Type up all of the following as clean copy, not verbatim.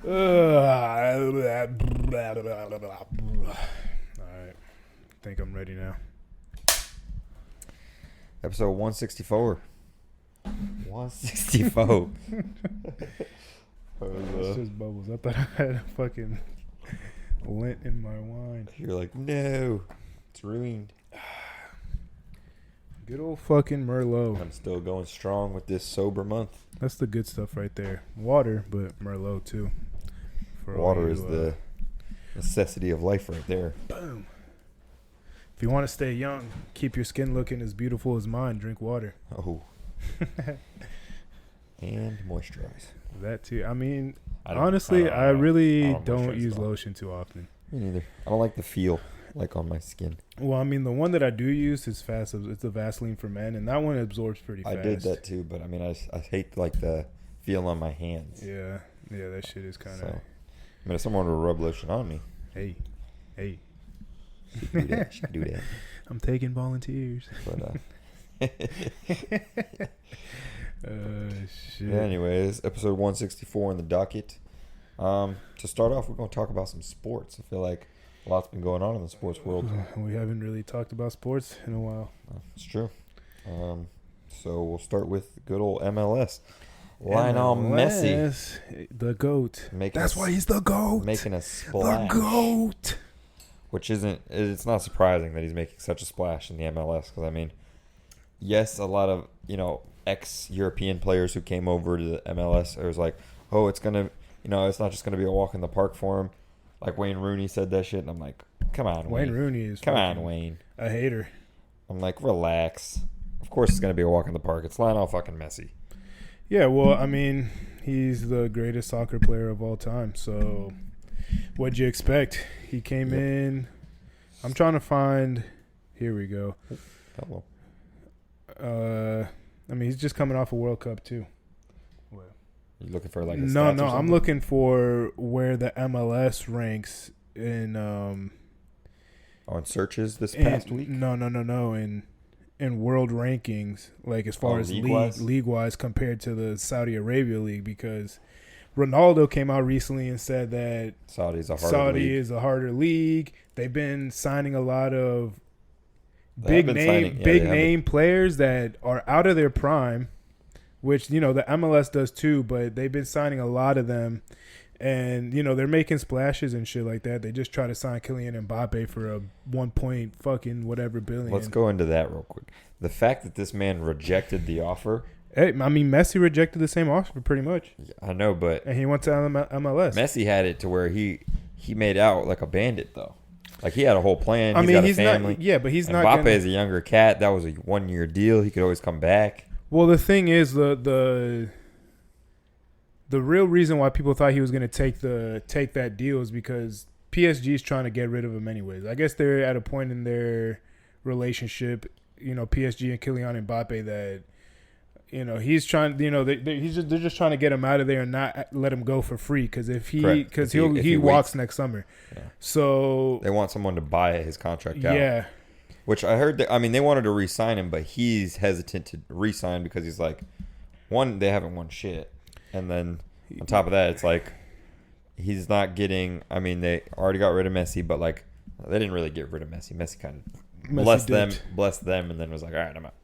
All right, I think I'm ready now. Episode 164. 164. It's just bubbles. I thought I had a fucking lint in my wine. You're like, no, it's ruined. Good old fucking Merlot. I'm still going strong with this sober month. That's the good stuff right there. Water, but Merlot too. Water is the necessity of life right there. Boom. If you want to stay young, keep your skin looking as beautiful as mine, drink water. Oh. And moisturize. That too. I mean, honestly, I really don't use lotion lotion too often. Me neither. I don't like the feel like on my skin. Well, I mean, the one that I do use is fast. It's the Vaseline for men, and that one absorbs pretty fast. I did that too, but I mean, I hate like the feel on my hands. Yeah, that shit is kind of. So, I mean, if someone were to rub lotion on me, Hey. she could do that. She could do that. I'm taking volunteers. But Shit. yeah, anyways, episode 164 on the docket. To start off, we're going to talk about some sports. I feel like a lot's been going on in the sports world. We haven't really talked about sports in a while. It's true. So we'll start with good old MLS. Lionel Messi, the GOAT. That's why he's the GOAT. making a splash. The GOAT. Which it's not surprising that he's making such a splash in the MLS. Because, I mean, yes, a lot of, ex-European players who came over to the MLS, it was like, oh, it's going to, it's not just going to be a walk in the park for him. Like Wayne Rooney said that shit, and I'm like, come on, Wayne Rooney is come on, Wayne. A hater. I'm like, relax. Of course it's going to be a walk in the park. It's Lionel fucking Messi. Yeah, well, I mean, he's the greatest soccer player of all time. So, what'd you expect? He came in. I'm trying to find. Here we go. Hello. I mean, he's just coming off a World Cup too. You looking for like a No, stats or I'm looking for where the MLS ranks in on searches this past week. No, in world rankings, like as far as league wise compared to the Saudi Arabia league, because Ronaldo came out recently and said that Saudi is a harder league. They've been signing a lot of big name players that are out of their prime, which, the MLS does too, but they've been signing a lot of them. And, they're making splashes and shit like that. They just try to sign Kylian Mbappe for a 1 point fucking whatever billion. Let's go into that real quick. The fact that this man rejected the offer. Hey, I mean, Messi rejected the same offer pretty much. I know, but. And he went to MLS. Messi had it to where he made out like a bandit, though. Like, he had a whole plan. He's got a family. But he's not. Mbappe is a younger cat. That was a 1 year deal. He could always come back. Well, the thing is, the real reason why people thought he was going to take that deal is because PSG is trying to get rid of him anyways. I guess they're at a point in their relationship, PSG and Kylian Mbappe, that he's trying. They're just trying to get him out of there and not let him go for free, because if he walks next summer. Yeah. So they want someone to buy his contract out. Yeah. Which I heard they wanted to re-sign him, but he's hesitant to re-sign because he's like, one, they haven't won shit. And then on top of that, it's like he's not getting – I mean, they already got rid of Messi, but, like, they didn't really get rid of Messi. Messi kind of blessed them, and then was like, all right, I'm out.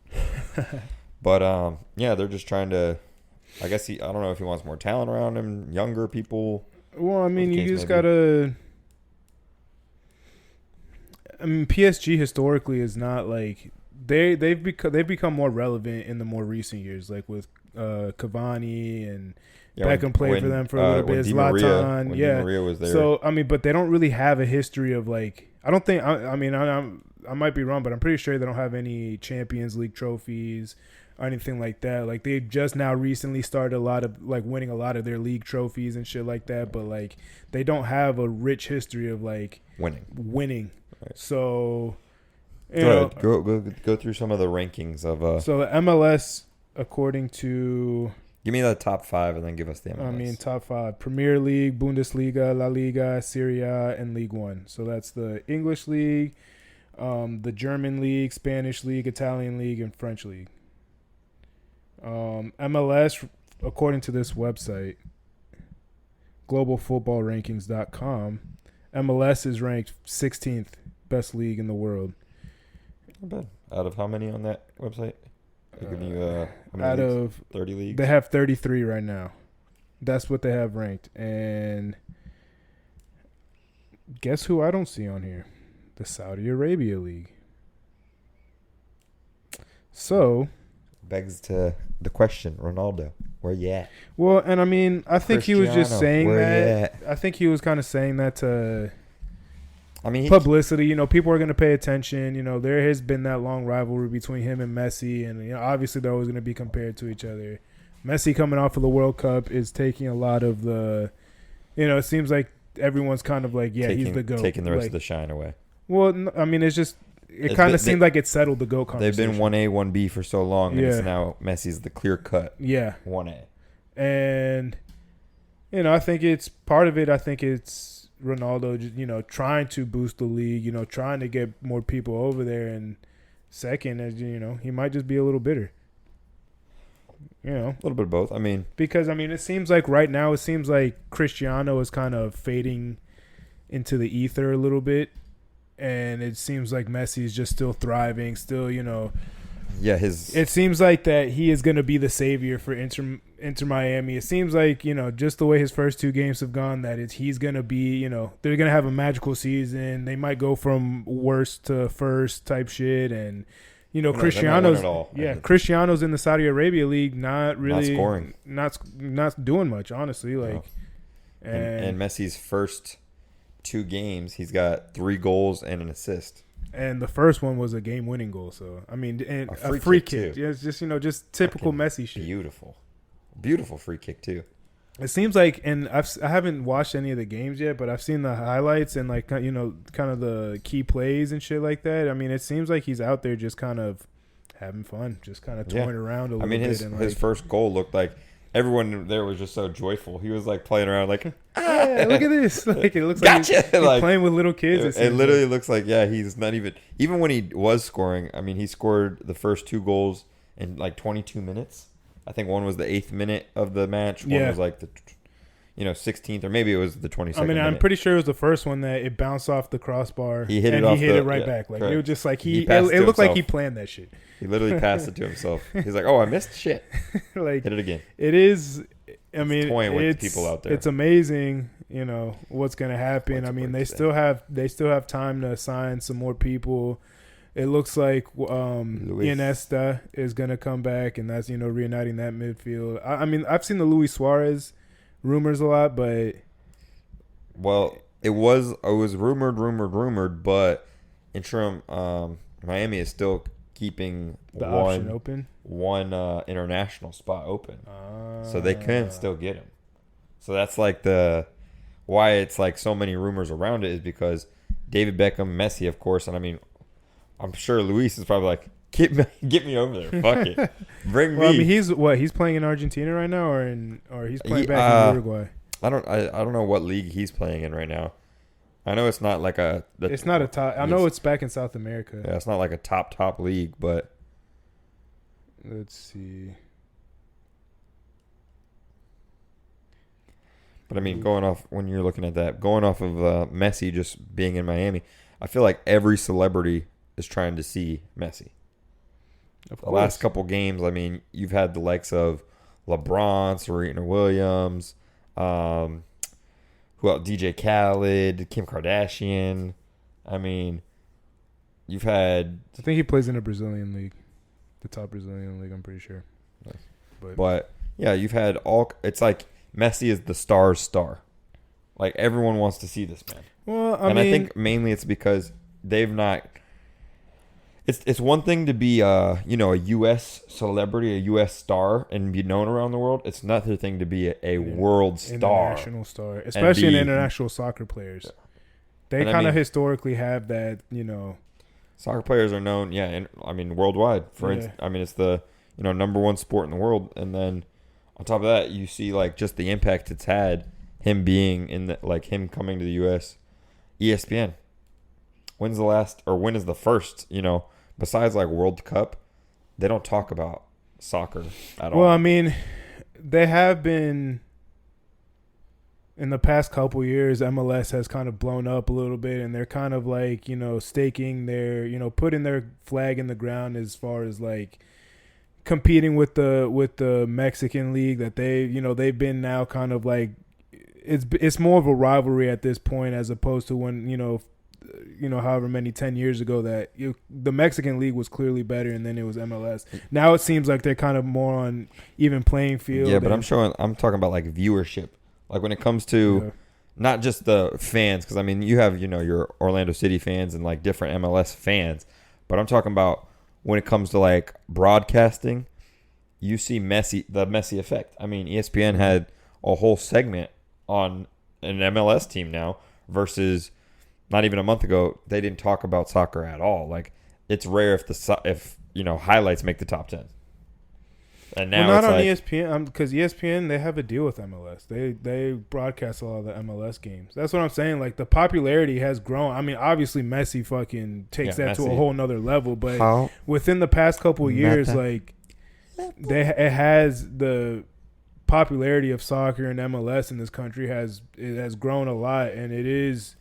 But, yeah, they're just trying to – I guess I don't know if he wants more talent around him, younger people. Well, I mean, you just got to – I mean, PSG historically is not like they've become more relevant in the more recent years, like with Cavani and Beckham played for them for a little bit. Zlatan, Di Maria was there. So I mean, but they don't really have a history of like. I don't think. I mean, I might be wrong, but I'm pretty sure they don't have any Champions League trophies or anything like that. Like, they just now recently started winning a lot of their league trophies and shit like that. But like, they don't have a rich history of like winning. Right. So, go through some of the rankings of. So the MLS, according to. Give me the top 5 and then give us the MLS. I mean, top 5: Premier League, Bundesliga, La Liga, Serie A, and League One. So that's the English League, the German League, Spanish League, Italian League, and French League. MLS, according to this website, globalfootballrankings.com, MLS is ranked 16th best league in the world. Not bad. Out of how many on that website? Out of 30 leagues? They have 33 right now. That's what they have ranked. And guess who I don't see on here? The Saudi Arabia League. So begs to the question, Ronaldo, where you at? Well, and I mean, I think he was just saying that. At? I think he was kind of saying that to publicity. You know, people are going to pay attention. You know, there has been that long rivalry between him and Messi, and you know, obviously they're always going to be compared to each other. Messi coming off of the World Cup is taking a lot of the, you know, it seems like everyone's kind of like, he's the GOAT. Taking the rest of the shine away. Well, I mean, it's just, it kind of seemed like it settled the GOAT conversation. They've been 1A, 1B for so long, and it's now Messi's the clear cut 1A. And, you know, I think it's part of it. I think it's Ronaldo, you know, trying to boost the league, you know, trying to get more people over there. And second, as you know, he might just be a little bitter. You know, a little bit of both. I mean, because it seems like right now, it seems like Cristiano is kind of fading into the ether a little bit, and it seems like Messi is just still thriving, still, you know. Yeah, it seems like that he is going to be the savior for Inter Miami. It seems like, you know, just the way his first two games have gone, that he's going to be, you know, they're going to have a magical season. They might go from worst to first type shit, and. You know, Cristiano's in the Saudi Arabia League, not really scoring, not doing much, honestly. Like, no. And Messi's first two games, he's got 3 goals and an assist. And the first one was a game-winning goal. So I mean, and a free kick. Yeah, it's just, you know, just typical Messi shit. Beautiful free kick too. It seems like, and I haven't watched any of the games yet, but I've seen the highlights and, like, you know, kind of the key plays and shit like that. I mean, it seems like he's out there just kind of having fun, just kind of toying around a little bit. His first goal looked like everyone there was just so joyful. He was like playing around like, look at this. Like, it looks like he's playing with little kids. It literally looks like, he's not even when he was scoring. I mean, he scored the first 2 goals in like 22 minutes. I think one was the 8th minute of the match. One was like the, 16th, or maybe it was the 22nd. I mean, I'm pretty sure it was the first one that it bounced off the crossbar. He hit it right back. Like, correct. It was just like it looked like he planned that shit. He literally passed it to himself. He's like, "Oh, I missed shit." Like, hit it again. It is. I mean, toying with people out there. It's amazing, you know, what's going to happen. I mean, they still have time to sign some more people. It looks like Iniesta is going to come back, and that's, you know, reuniting that midfield. I mean, I've seen the Luis Suarez rumors a lot, but it was rumored, but interim Miami is still keeping the option open, one international spot open, so they can still get him. So that's like why it's like so many rumors around it, is because David Beckham, Messi, of course, and I mean, I'm sure Luis is probably like, get me over there. Fuck it. Bring me. I mean, he's playing in Argentina right now, or he's playing back in Uruguay? I don't know what league he's playing in right now. I know it's not like it's not a top. I know it's back in South America. Yeah, it's not like a top league, but let's see. But I mean, going off of Messi just being in Miami, I feel like every celebrity is trying to see Messi. The last couple games, I mean, you've had the likes of LeBron, Serena Williams, who else? DJ Khaled, Kim Kardashian. I mean, you've had. I think he plays in a Brazilian league, the top Brazilian league. I'm pretty sure. But yeah, you've had all. It's like Messi is the star's star. Like, everyone wants to see this man. Well, I think mainly it's because they've not. It's one thing to be a U.S. celebrity, a U.S. star, and be known around the world. It's another thing to be a world star, international star, especially in international soccer players. Yeah. They kind of historically have that, you know. Soccer players are known, worldwide. It's the number one sport in the world, and then on top of that, you see like just the impact it's had. Him being him coming to the U.S. ESPN. When is the first, besides like World Cup, they don't talk about soccer at all. Well, I mean, they have been in the past couple years, MLS has kind of blown up a little bit, and they're kind of like, staking their, putting their flag in the ground as far as like competing with the Mexican league that they've been now kind of like, it's more of a rivalry at this point as opposed to when, however many 10 years ago that the Mexican league was clearly better and then it was MLS. Now it seems like they're kind of more on even playing field. Yeah, but I'm talking about like viewership. Like when it comes to not just the fans, because I mean you have your Orlando City fans and like different MLS fans, but I'm talking about when it comes to like broadcasting, you see the Messi effect. I mean ESPN had a whole segment on an MLS team now versus not even a month ago they didn't talk about soccer at all. Like it's rare if highlights make the top 10. And now not on ESPN because ESPN they have a deal with MLS. They broadcast a lot of the MLS games. That's what I'm saying. Like the popularity has grown. I mean, obviously Messi fucking takes that to a whole nother level. But within the past couple of years, like it has the popularity of soccer and MLS in this country has grown a lot, and it is.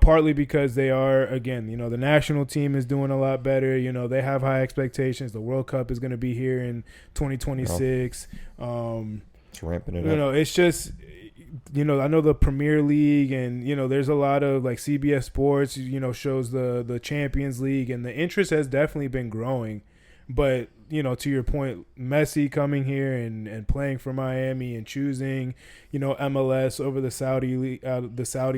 Partly because they are, again, the national team is doing a lot better. They have high expectations. The World Cup is going to be here in 2026. It's ramping it up. It's just, I know the Premier League and, there's a lot of like CBS Sports, shows the Champions League, and the interest has definitely been growing. But, to your point, Messi coming here and playing for Miami and choosing, MLS over the Saudi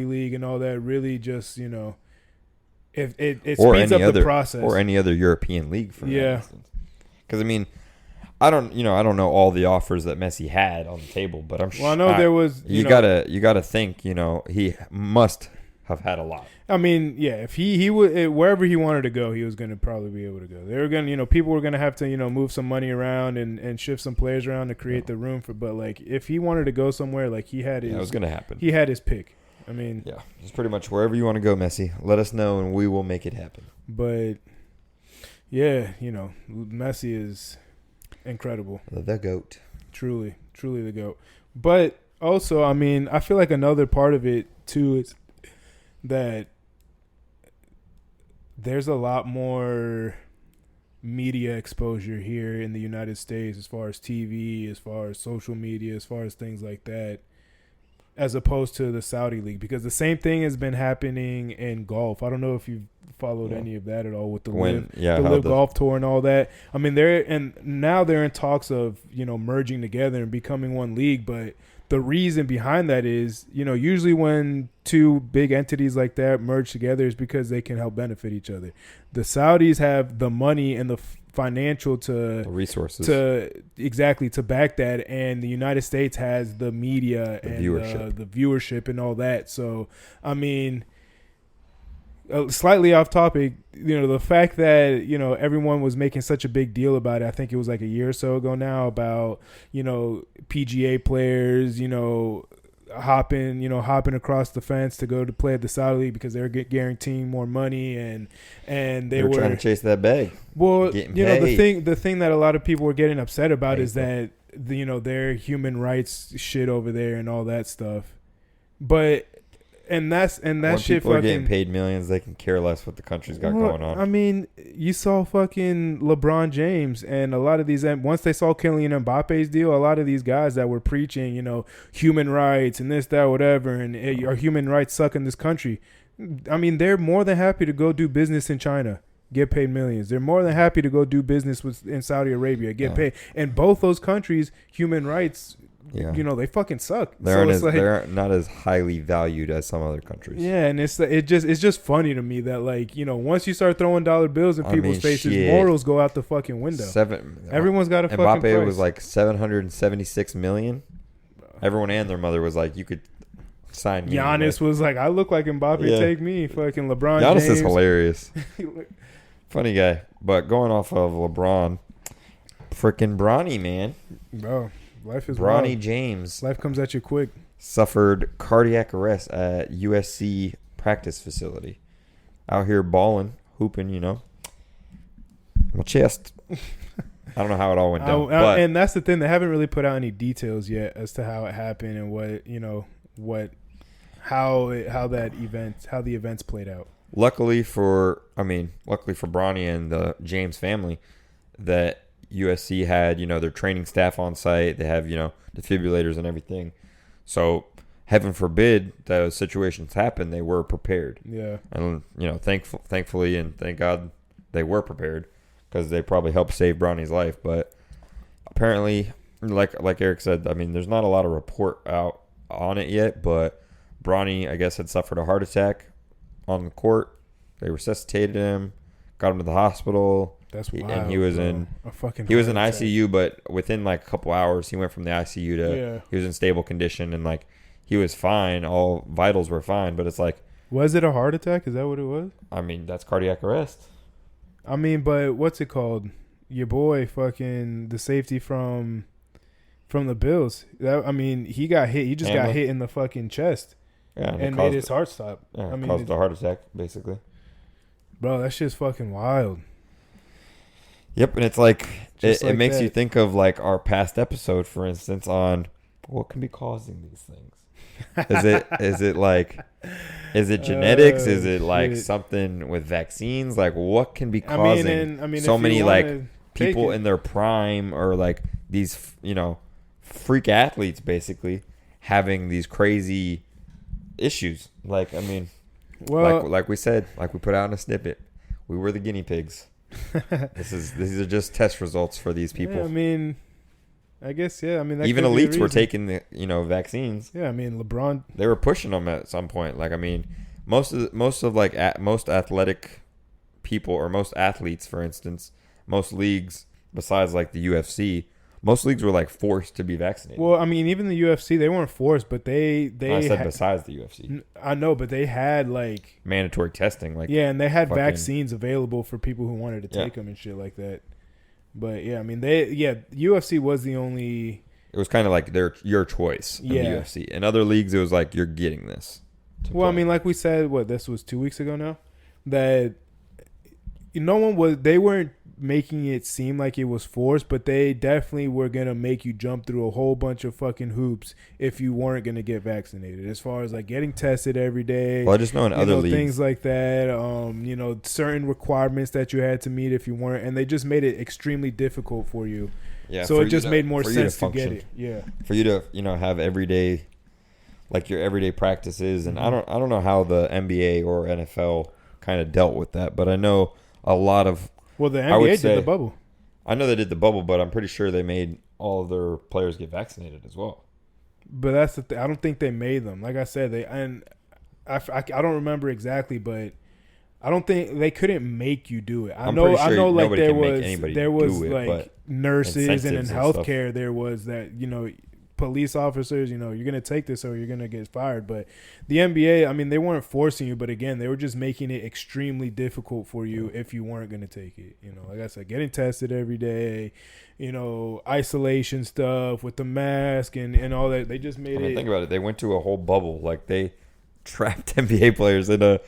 league and all that really just, if it speeds up the process. Or any other European league for instance. Because, I mean, I don't know all the offers that Messi had on the table, but I'm sure. Well, I know there was. You gotta think. He must have had a lot. I mean, yeah, if he would wherever he wanted to go, he was going to probably be able to go. They were going to, people were going to have to, move some money around and shift some players around to create the room for. But like, if he wanted to go somewhere, like he had his, it was going to happen. He had his pick. I mean, yeah, it's pretty much wherever you want to go, Messi. Let us know and we will make it happen. But yeah, Messi is incredible. The GOAT. Truly the GOAT. But also, I mean, I feel like another part of it too is that there's a lot more media exposure here in the United States as far as TV, as far as social media, as far as things like that, as opposed to the Saudi League. Because the same thing has been happening in golf. I don't know if you've followed any of that at all with the Live Golf Tour and all that. I mean, now they're in talks of, merging together and becoming one league, but the reason behind that is, usually when two big entities like that merge together is because they can help benefit each other. The Saudis have the money and the financial the resources to back that, and the United States has the media and the viewership and all that. So, I mean, slightly off topic, the fact that, everyone was making such a big deal about it, I think it was like a year or so ago now, about, PGA players, hopping across the fence to go to play at the Saudi League because they were guaranteeing more money and they were trying to chase that bag. Well, the thing that a lot of people were getting upset about is that, their human rights shit over there and all that stuff. But And that's when shit. People are getting paid millions. They can care less what the country's got going on. I mean, you saw fucking LeBron James and a lot of these. Once they saw Kylian Mbappe's deal, a lot of these guys that were preaching, human rights and this, that, whatever, and our human rights suck in this country. I mean, they're more than happy to go do business in China, get paid millions. They're more than happy to go do business in Saudi Arabia, get paid. And both those countries, human rights. Yeah. They fucking suck. They're not as highly valued as some other countries. Yeah, and it's just funny to me that once you start throwing dollar bills in people's faces, morals go out the fucking window. Everyone's got a fucking price. Mbappe was like $776 million. Everyone and their mother was like, you could sign me. Giannis was like, I look like Mbappe, take me. Fucking LeBron Giannis James is hilarious. Funny guy. But going off of LeBron, freaking Bronny, man. Bro. Life is Bronny wild. James. Life comes at you quick. Suffered cardiac arrest at USC practice facility. Out here balling, hooping, my chest. I don't know how it all went down. But and that's the thing. They haven't really put out any details yet as to how it happened and how the events played out. Luckily for Bronny and the James family, that USC had, their training staff on site. They have, defibrillators and everything. So heaven forbid those situations happen, they were prepared. Yeah. And, thankfully and thank God they were prepared, because they probably helped save Bronny's life. But apparently, like Eric said, I mean, there's not a lot of report out on it yet, but Bronny, I guess, had suffered a heart attack on the court. They resuscitated him, got him to the hospital. That's wild. And he was in ICU, but within like a couple hours, he went from the ICU to he was in stable condition, and like he was fine. All vitals were fine, but it's like, was it a heart attack? Is that what it was? I mean, that's cardiac arrest. I mean, but what's it called? Your boy, fucking the safety from the Bills. He got hit. He just got hit in the fucking chest. Yeah, and made his heart stop. Yeah, caused a heart attack, basically. Bro, that shit's fucking wild. Yep, and it's like it makes you think of like our past episode, for instance, on what can be causing these things. Is it genetics? Is it like something with vaccines? Like what can be causing so many like people in their prime, or like these freak athletes basically having these crazy issues? Like, I mean, well, like we said, like we put out in a snippet, we were the guinea pigs. These are just test results for these people. Yeah, I mean, I guess, yeah. I mean, that even elites were taking the vaccines. Yeah, I mean, LeBron, they were pushing them at some point. Like, I mean, most athletic people, or most athletes, for instance, most leagues besides like the UFC, most leagues were like forced to be vaccinated. Well, I mean, even the UFC, they weren't forced, but they I said besides the UFC. I know, but they had like mandatory testing, like and they had vaccines available for people who wanted to take them and shit like that. But yeah, I mean, UFC was the only. It was kind of like your choice in the UFC. In other leagues, it was like you're getting this. Well, I mean, like we said, this was 2 weeks ago now, that they weren't making it seem like it was forced, but they definitely were going to make you jump through a whole bunch of fucking hoops if you weren't going to get vaccinated, as far as like getting tested every day. Well, I just know in other leagues, things like that, certain requirements that you had to meet if you weren't, and they just made it extremely difficult for you. Yeah. So it just made more sense to get it. Yeah. For you to, have everyday, like your everyday practices. And I don't know how the NBA or NFL kind of dealt with that, but I know a lot of, well, the NBA did the bubble. I know they did the bubble, but I'm pretty sure they made all of their players get vaccinated as well. But that's the thing. I don't think they made them. Like I said, I don't remember exactly, but I don't think they couldn't make you do it. I know like there was like nurses and in healthcare there was that, police officers, you're going to take this or you're going to get fired. But the NBA, I mean, they weren't forcing you, but again, they were just making it extremely difficult for you if you weren't going to take it. Like I said, getting tested every day, isolation stuff with the mask and all that. They just made it. Think about it. They went to a whole bubble. Like they trapped NBA players in a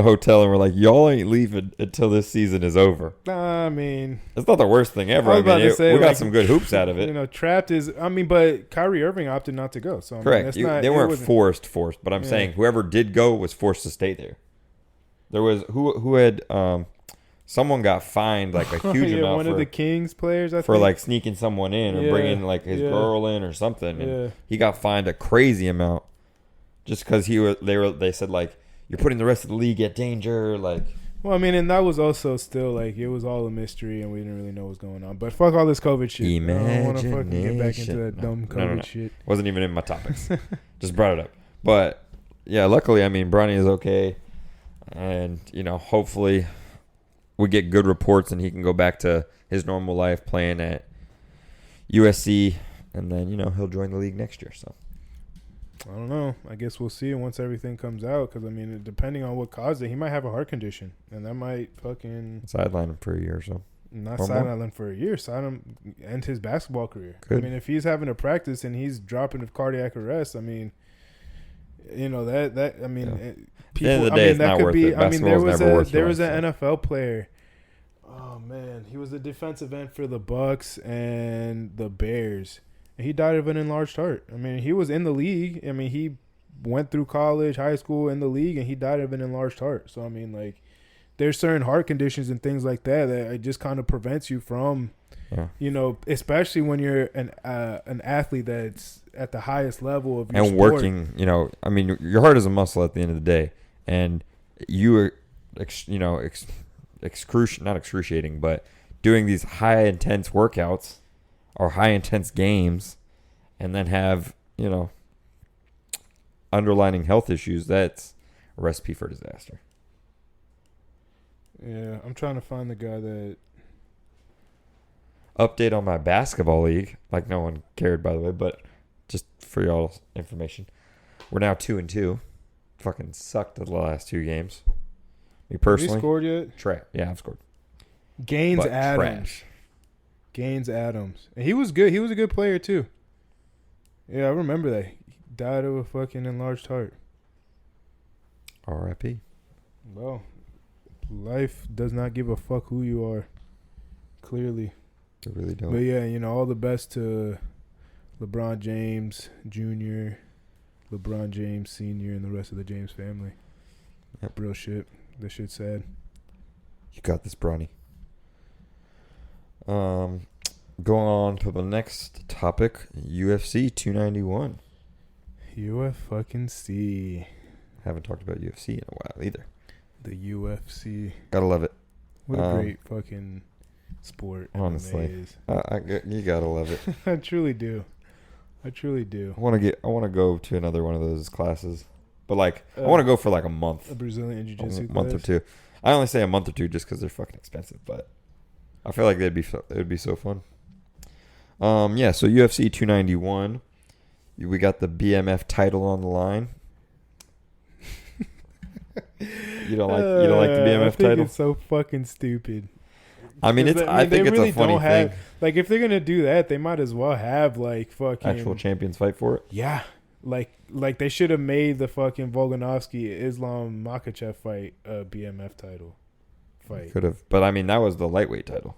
hotel and we're like, y'all ain't leaving until this season is over. I mean, it's not the worst thing ever. We got some good hoops out of it. Trapped is. I mean, but Kyrie Irving opted not to go. So correct. They weren't forced, but I'm saying whoever did go was forced to stay there. There was who had someone got fined like a huge amount. One of the Kings players, I think, for like sneaking someone in or bringing like his girl in or something. And he got fined a crazy amount just because they said like, you're putting the rest of the league at danger, like. Well, I mean, and that was also still like it was all a mystery, and we didn't really know what was going on. But fuck all this COVID shit. I don't want to fucking get back into that dumb COVID shit. Wasn't even in my topics. Just brought it up. But yeah, luckily, I mean, Bronny is okay, and hopefully, we get good reports, and he can go back to his normal life playing at USC, and then he'll join the league next year. So. I don't know. I guess we'll see once everything comes out. Because, I mean, depending on what caused it, he might have a heart condition. And that might fucking... sideline him for a year or so. Not sideline him for a year. End his basketball career. Good. I mean, if he's having to practice and he's dropping of cardiac arrest, I mean, I mean... Yeah. People, at the end of the day, it's not worth it. I mean, there was an NFL player Oh man, he was the defensive end for the Bucks and the Bears. And he died of an enlarged heart. I mean, he was in the league. I mean, he went through college, high school, in the league, and he died of an enlarged heart. So I mean, like, there's certain heart conditions and things like that it just kind of prevents you from, you know, especially when you're an athlete that's at the highest level of your and sport. Working. You know, I mean, your heart is a muscle at the end of the day, and you are, not excruciating, but doing these high intense workouts or high intense games, and then have, you know, underlining health issues. That's a recipe for disaster. Yeah, I'm trying to find the guy that. Update on my basketball league. Like, no one cared, by the way, but just for y'all's information, we're now 2-2. Fucking sucked the last 2 games. Me personally. Have you scored yet? Yeah, I've scored. Gaines Adams. Trash. Gaines Adams. And he was good. He was a good player, too. Yeah, I remember that. He died of a fucking enlarged heart. R.I.P. Well, life does not give a fuck who you are. Clearly. They really don't. But yeah, you know, all the best to LeBron James Jr., LeBron James Sr., and the rest of the James family. Yep. Real shit. This shit's sad. You got this, Bronny. Going on to the next topic, UFC 291. UFC. Haven't talked about UFC in a while either. The UFC. Gotta love it. What a great fucking sport. Honestly, you gotta love it. I truly do. I want to go to another one of those classes, but like I want to go for like a month. A Brazilian Jiu-Jitsu month or two. I only say a month or two just because they're fucking expensive, but I feel like it would be so fun. Yeah. So UFC 291, we got the BMF title on the line. You don't like the BMF title? It's so fucking stupid. I think it's a funny thing. Like, if they're gonna do that, they might as well have like fucking actual champions fight for it. Yeah, like they should have made the fucking Volkanovski Islam Makhachev fight a BMF title fight. Could have, but I mean that was the lightweight title.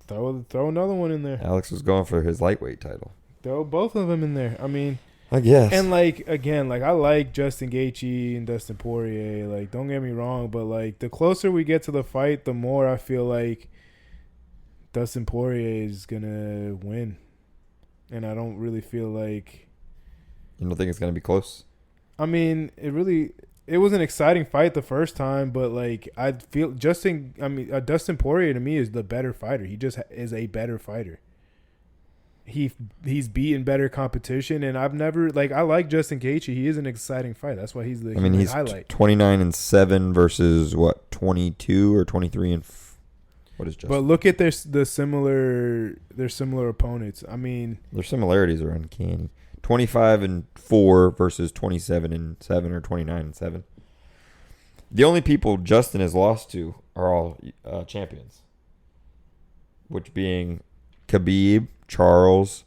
Throw another one in there. Alex was going for his lightweight title. Throw both of them in there. I mean, I guess. And like again, like I like Justin Gaethje and Dustin Poirier. Like, don't get me wrong, but like the closer we get to the fight, the more I feel like Dustin Poirier is gonna win, and I don't really feel like. You don't think it's gonna be close? I mean, it was an exciting fight the first time, but like I feel Dustin Poirier to me is the better fighter. He just is a better fighter. He's beaten better competition, and I've never I like Justin Gaethje. He is an exciting fight. That's why he's the. I mean, he's 29-7 versus what 22 or 23 and. What is Justin? But look at their similar opponents. I mean, their similarities are uncanny. 25-4 versus 27-7 or 29-7. The only people Justin has lost to are all champions, which being Khabib, Charles,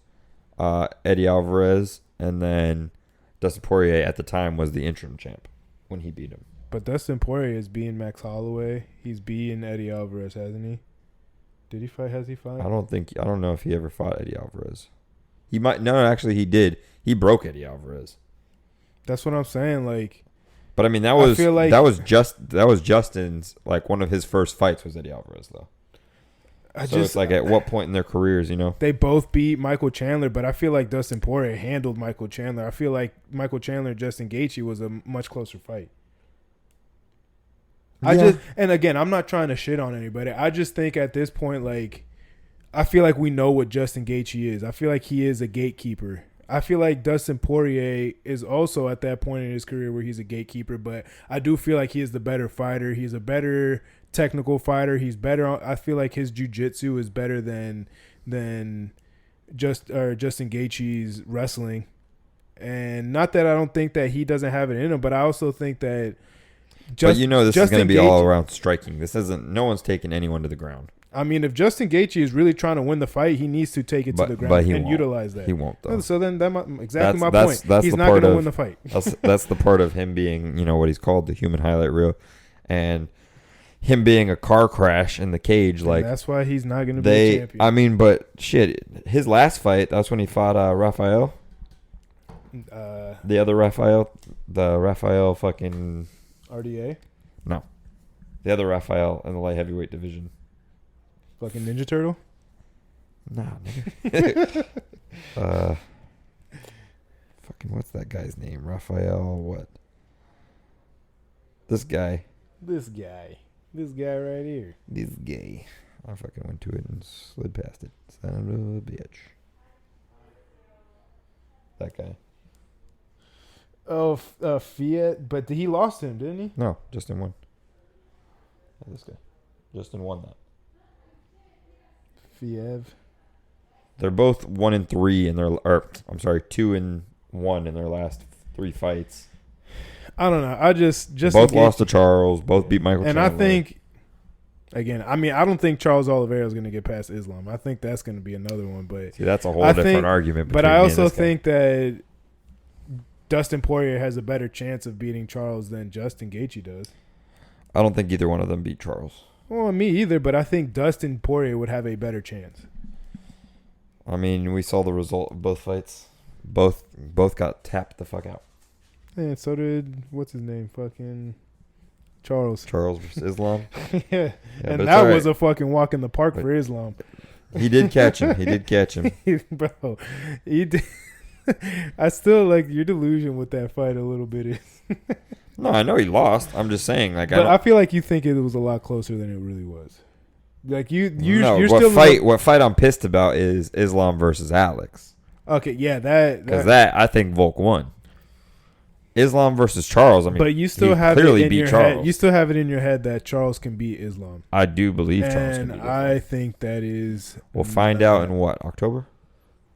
Eddie Alvarez, and then Dustin Poirier at the time was the interim champ when he beat him. But Dustin Poirier is beating Max Holloway. He's beating Eddie Alvarez, hasn't he? Did he fight? Has he fought? I don't know if he ever fought Eddie Alvarez. He might. No, actually, he did. He broke Eddie Alvarez. That's what I'm saying. Like, but I mean, that was Justin's like one of his first fights was Eddie Alvarez though. It's like at what point in their careers, you know? They both beat Michael Chandler, but I feel like Dustin Poirier handled Michael Chandler. I feel like Michael Chandler and Justin Gaethje was a much closer fight. Yeah. And again, I'm not trying to shit on anybody. I just think at this point, like, I feel like we know what Justin Gaethje is. I feel like he is a gatekeeper. I feel like Dustin Poirier is also at that point in his career where he's a gatekeeper, but I do feel like he is the better fighter. He's a better technical fighter. He's better. I feel like his jiu-jitsu is better than Justin Gaethje's wrestling. And not that I don't think that he doesn't have it in him, but I also think that this is going to be all around striking. No one's taking anyone to the ground. I mean, if Justin Gaethje is really trying to win the fight, he needs to take it to the ground and utilize that. He won't, though. So then that's my point. He's not going to win the fight. That's the part of him being, what he's called the human highlight reel. And him being a car crash in the cage. Like that's why he's not going to be a champion. I mean, but shit, his last fight, that's when he fought Rafael. The other Rafael, fucking RDA. No, the other Rafael in the light heavyweight division. Fucking Ninja Turtle. Nah, nigga. Fucking what's that guy's name? Rafael what? This guy right here. This guy. I fucking went to it and slid past it. Son of a bitch. That guy. Oh, Fiat, but he lost him, didn't he? No, Justin won. Yeah, this guy. Justin won that. Fiev. They're both 1-3 in their, or I'm sorry, 2-1 in their last 3 fights. I don't know. I just both lost to Charles. Both beat Michael. And Chandler. I think, again, I mean, I don't think Charles Oliveira is going to get past Islam. I think that's going to be another one. But see, that's a whole different argument. But I also think that Dustin Poirier has a better chance of beating Charles than Justin Gaethje does. I don't think either one of them beat Charles. Well, me either, but I think Dustin Poirier would have a better chance. I mean, we saw the result of both fights. Both got tapped the fuck out. And so did, what's his name? Fucking Charles. Charles versus Islam. Yeah. And that was a fucking walk in the park for Islam. He did catch him. Bro, he did. I still like your delusion with that fight a little bit. No, I know he lost. I'm just saying, like, but I feel like you think it was a lot closer than it really was. Like you're what still what fight I'm pissed about is Islam versus Alex. Okay, yeah, because that I think Volk won. Islam versus Charles. I mean, but you still have it in your head. You still have it in your head that Charles can beat Islam. I do believe Charles can beat Islam. I think that is. We'll find out in what, October?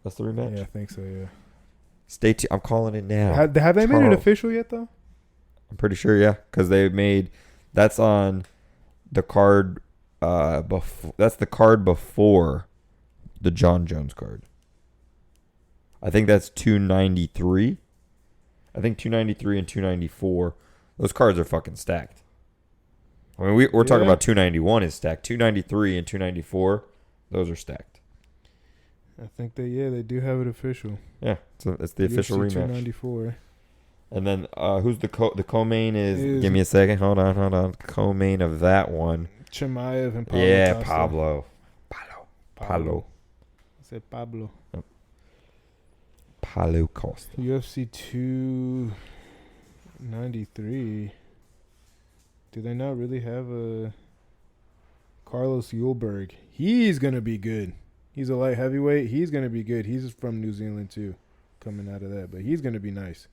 That's the rematch. Yeah, I think so. Yeah. Stay tuned. I'm calling it now. Have they made it official yet, though? I'm pretty sure, yeah, because they made that's on the card. That's the card before the John Jones card. I think that's 293. I think 293 and 294. Those cards are fucking stacked. I mean, we're talking about 291 is stacked. 293 and 294, those are stacked. I think they do have it official. Yeah, so it's the official rematch. 294. And then who's the co-main is give me a second. Hold on. Co-main of that one. Chimaev and Pablo. Yeah, Costa. Pablo. I said Pablo. Oh. Pablo Costa. UFC 293. Do they not really have a Carlos Ulberg? He's going to be good. He's a light heavyweight. He's going to be good. He's from New Zealand, too, coming out of that. But he's going to be nice.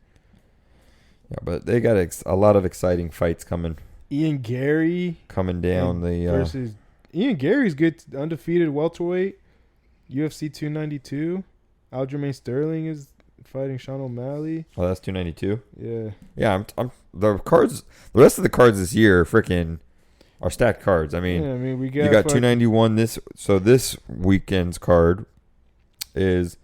Yeah, but they got a lot of exciting fights coming. Ian Gary. Coming down versus Ian Gary's good, undefeated welterweight. UFC 292. Aljamain Sterling is fighting Sean O'Malley. Oh, that's 292? Yeah. Yeah, I'm the rest of the cards this year are stacked cards. I mean, we got 291 this weekend's card is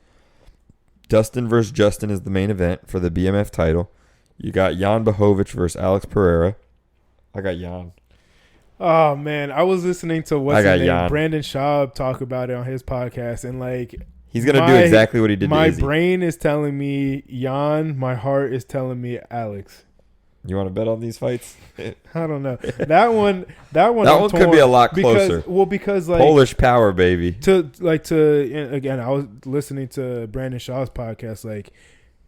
Dustin versus Justin is the main event for the BMF title. You got Jan Blachowicz versus Alex Pereira. I got Jan. Oh man, I was listening to Brandon Schaub talk about it on his podcast, and like he's gonna do exactly what he did. My brain is telling me Jan. My heart is telling me Alex. You want to bet on these fights? I don't know. That one could be a lot closer. Because like Polish power, baby. Again, I was listening to Brandon Shaw's podcast. Like,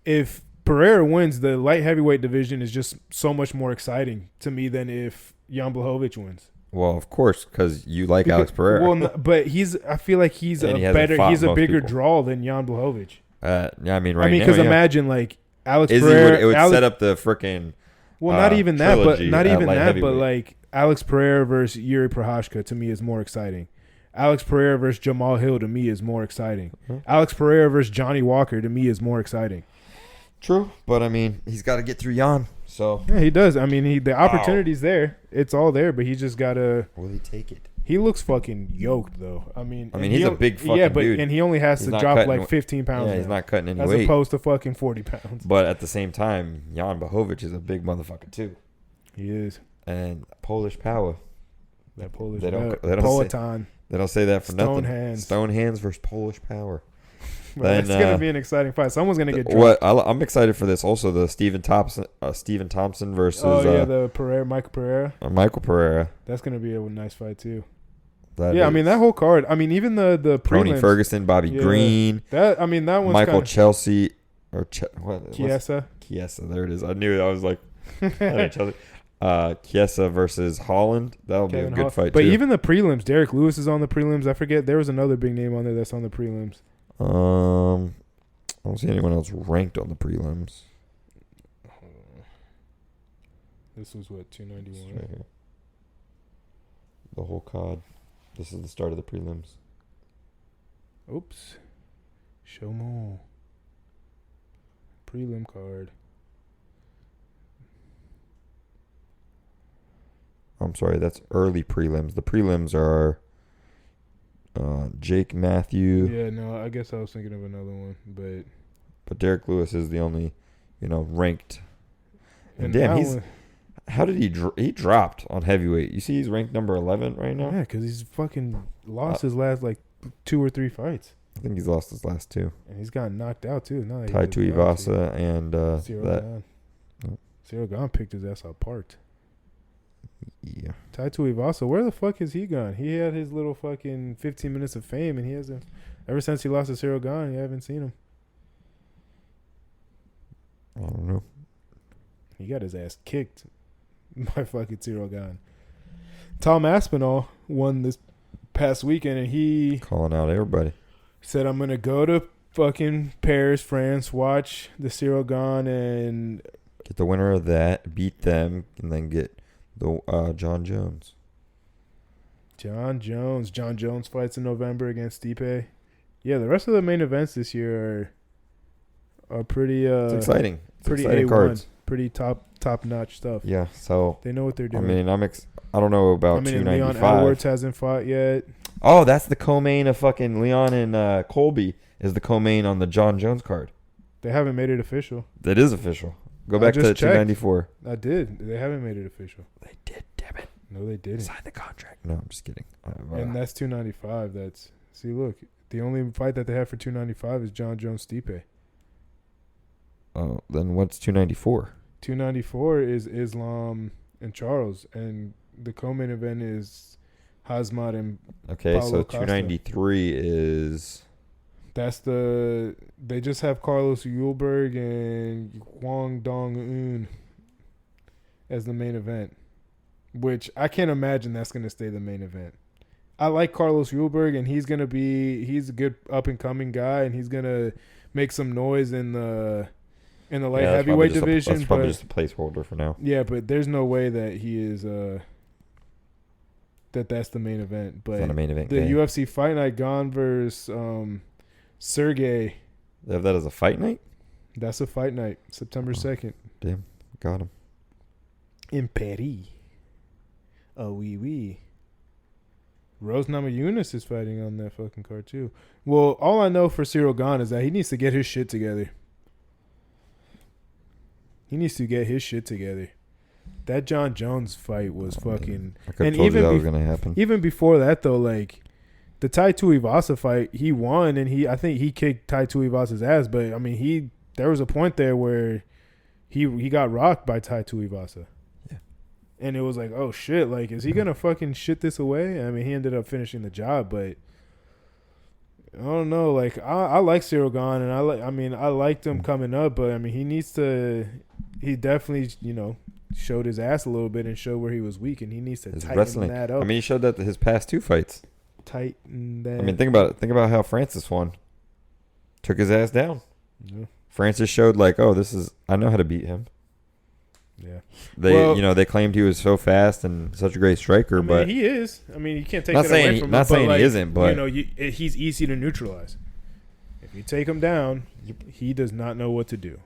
if Pereira wins, the light heavyweight division is just so much more exciting to me than if Jan Blachowicz wins. Well, of course, because you like Alex Pereira. Well, but I feel like he's a bigger draw than Jan Blachowicz. Yeah, I mean, because imagine like Alex Izzy Pereira. It would set up the freaking. Well, not even that, but like Alex Pereira versus Yuri Prochazka to me is more exciting. Alex Pereira versus Jamal Hill to me is more exciting. Mm-hmm. Alex Pereira versus Johnny Walker to me is more exciting. True, but I mean, he's got to get through Jan. So yeah, he does. I mean, the opportunity's there. It's all there, but he just gotta. Will he take it? He looks fucking yoked, though. I mean, he's a big fucking dude. And he only has to drop like 15 pounds. Yeah, he's not cutting any weight. As opposed to fucking 40 pounds. But at the same time, Jan Blachowicz is a big motherfucker, too. He is. And Polish power. That Polish. They don't say that for Stone nothing. Hands. Stone Hands versus Polish Power. Well, it's gonna be an exciting fight. Someone's gonna get dropped. I'm excited for this. Also, the Stephen Thompson versus. The Michael Pereira. That's gonna be a nice fight too. I mean that whole card. I mean even the prelims. Tony Ferguson, Bobby Green. That one's Michael Chelsea or Chiesa. Chiesa, there it is. I knew it. I was like, Chiesa versus Holland. That'll be a good fight. But too. even the prelims, Derek Lewis is on the prelims. I forget there was another big name on there that's on the prelims. I don't see anyone else ranked on the prelims. This was what 291. Right here. The whole card. This is the start of the prelims. Oops. Show more. Prelim card. I'm sorry, that's early prelims. The prelims are Jake Matthew. Yeah, no, I guess I was thinking of another one, but Derek Lewis is the only, ranked. And damn, how did he dropped on heavyweight? You see, he's ranked number 11 right now. Yeah, because he's fucking lost his last 2 or 3 fights. I think he's lost his last 2. And he's gotten knocked out too. Tai Tuivasa and Cyril Gane picked his ass apart. Yeah. Tai Tuivasa, where the fuck has he gone? He had his little fucking 15 minutes of fame, and he hasn't. Ever since he lost to Cyril Gane, you haven't seen him. I don't know. He got his ass kicked by fucking Cyril Gane. Tom Aspinall won this past weekend, and he calling out everybody. Said, I'm gonna go to fucking Paris, France, watch the Cyril Gane and get the winner of that, beat them, and then get the John Jones. John Jones fights in November against Stipe. Yeah, the rest of the main events this year are pretty. It's exciting. Pretty exciting A1, cards. Pretty top notch stuff. Yeah, so they know what they're doing. I mean, I don't know about 295. Leon Edwards hasn't fought yet. Oh, that's the co-main of fucking Leon and Colby is the co-main on the John Jones card. They haven't made it official. That is official. Go back to 294. I did. They haven't made it official. They did, damn it. No, they didn't. Sign the contract. No, I'm just kidding. And that's 295. See, look, the only fight that they have for 295 is John Jones Stipe. Oh, then what's 294? 294 is Islam and Charles, and the co-main event is Hazmat and Paulo Costa. 293 is... They just have Carlos Uhlberg and Hwang Dong-un as the main event, which I can't imagine that's going to stay the main event. I like Carlos Uhlberg, and he's a good up-and-coming guy, and he's going to make some noise in the light heavyweight division. That's probably just a placeholder for now. Yeah, but there's no way that he is that's the main event. But it's not a main event. The UFC Fight Night Gane versus Sergey. They have that as a fight night? That's a fight night, September 2nd. Damn, got him. In Paris. Oh, oui. Rose Namajunas is fighting on that fucking card too. Well, all I know for Cyril Gane is that he needs to get his shit together. That John Jones fight was fucking. I could have told you that was gonna happen. Even before that, though, like the Tai Tuivasa fight, he won, and I think he kicked Tai Tuivasa's ass. But I mean, there was a point there where he got rocked by Tai Tuivasa. Yeah, and it was like, oh shit, like is he gonna fucking shit this away? I mean, he ended up finishing the job, but I don't know. Like I like Cyril Gane, and I liked him coming up, but I mean, he definitely showed his ass a little bit and showed where he was weak, and he needs to tighten that up. I mean, he showed that his past 2 fights. Tighten that. I mean, think about it. Think about how Francis won. Took his ass down. Yeah. Francis showed I know how to beat him. Yeah. They claimed he was so fast and such a great striker, but he is. I mean, you can't take that away from him. Not saying he isn't, but he's easy to neutralize. If you take him down, he does not know what to do.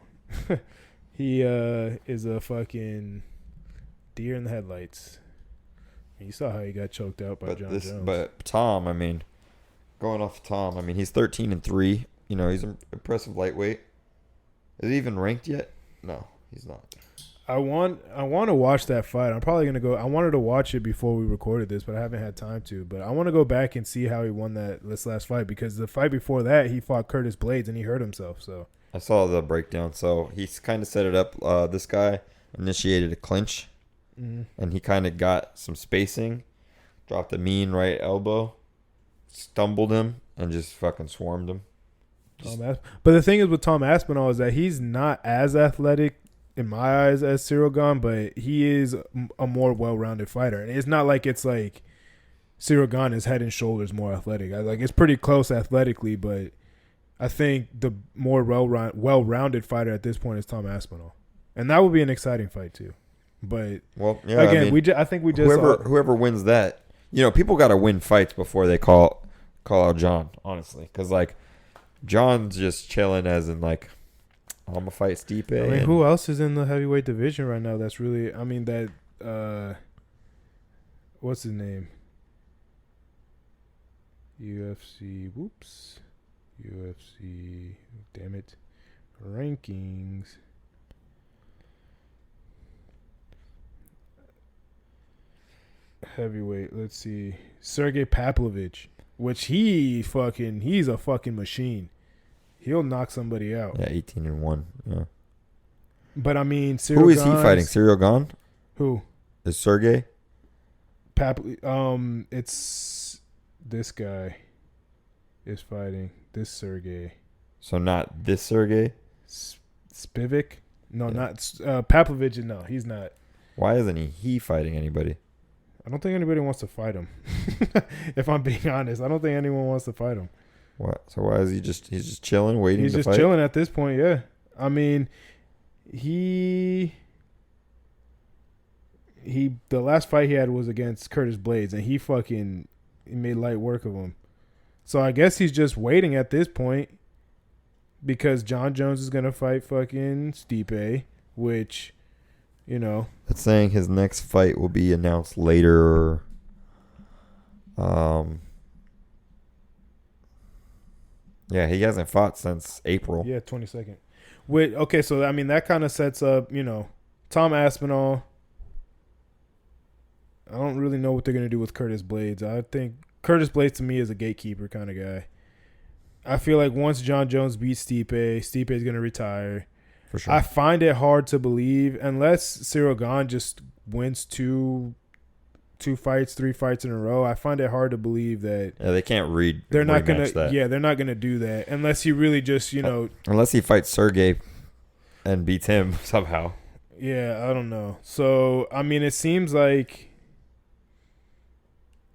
He is a fucking deer in the headlights. You saw how he got choked out by John Jones. But Tom, I mean, going off Tom, I mean, he's 13-3. He's an impressive lightweight. Is he even ranked yet? No, he's not. I want to watch that fight. I'm probably gonna go. I wanted to watch it before we recorded this, but I haven't had time to. But I want to go back and see how he won this last fight, because the fight before that he fought Curtis Blades and he hurt himself. So I saw the breakdown. So he's kind of set it up. This guy initiated a clinch, and he kind of got some spacing, dropped a mean right elbow, stumbled him, and just fucking swarmed him. But the thing is with Tom Aspinall is that he's not as athletic in my eyes as Ciryl Gane, but he is a more well-rounded fighter. And it's not like it's like Ciryl Gane is head and shoulders more athletic. It's pretty close athletically, but I think the more well-rounded fighter at this point is Tom Aspinall. And that would be an exciting fight too. But again, I think whoever wins that, people got to win fights before they call out John, honestly, because like John's just chilling as in like, I'm gonna fight Stipe. I mean, who else is in the heavyweight division right now? That's really, what's his name? UFC. Damn it. Rankings. Heavyweight. Let's see. Sergey Pavlovich, which he's a fucking machine. He'll knock somebody out. Yeah, 18-1. Yeah. But I mean, who is he fighting? Ciryl Gane? Who? Is Sergey? It's this guy is fighting this Sergey. So not this Sergey? Spivak? No, not Pavlovich. No, he's not. Why isn't he fighting anybody? I don't think anybody wants to fight him. If I'm being honest, I don't think anyone wants to fight him. What? So why is he's just chilling, waiting to fight? He's just chilling at this point, yeah. I mean, the last fight he had was against Curtis Blades, and he made light work of him. So I guess he's just waiting at this point because John Jones is going to fight fucking Stipe, which, It's saying his next fight will be announced later. Yeah, he hasn't fought since April. Yeah, 22nd. Okay, so I mean that kind of sets up, Tom Aspinall. I don't really know what they're gonna do with Curtis Blades. I think Curtis Blades to me is a gatekeeper kind of guy. I feel like once John Jones beats Stipe is gonna retire. For sure. I find it hard to believe unless Ciryl Gane just wins two fights, 3 fights in a row. I find it hard to believe that. Yeah, they can't read. They're not gonna. That. Yeah, they're not gonna do that unless he really just Unless he fights Sergey, and beats him somehow. Yeah, I don't know. So I mean, it seems like.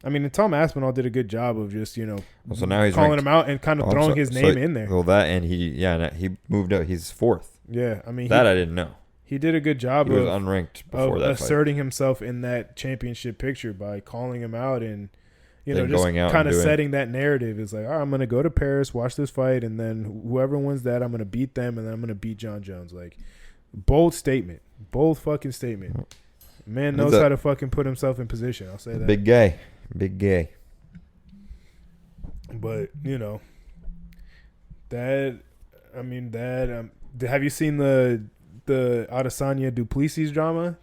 I mean, Tom Aspinall did a good job of just so now he's calling him out and kind of throwing his name in there. Well, that and he moved up. He's 4th. Yeah, I mean I didn't know. He did a good job of unranked before that asserting fight. Himself in that championship picture by calling him out and then just kind of setting that narrative. It's like, all right, I'm going to go to Paris, watch this fight, and then whoever wins that, I'm going to beat them, and then I'm going to beat John Jones. Like, bold fucking statement. Man knows how to fucking put himself in position. I'll say that. Big gay. But have you seen the Adesanya Duplessis drama?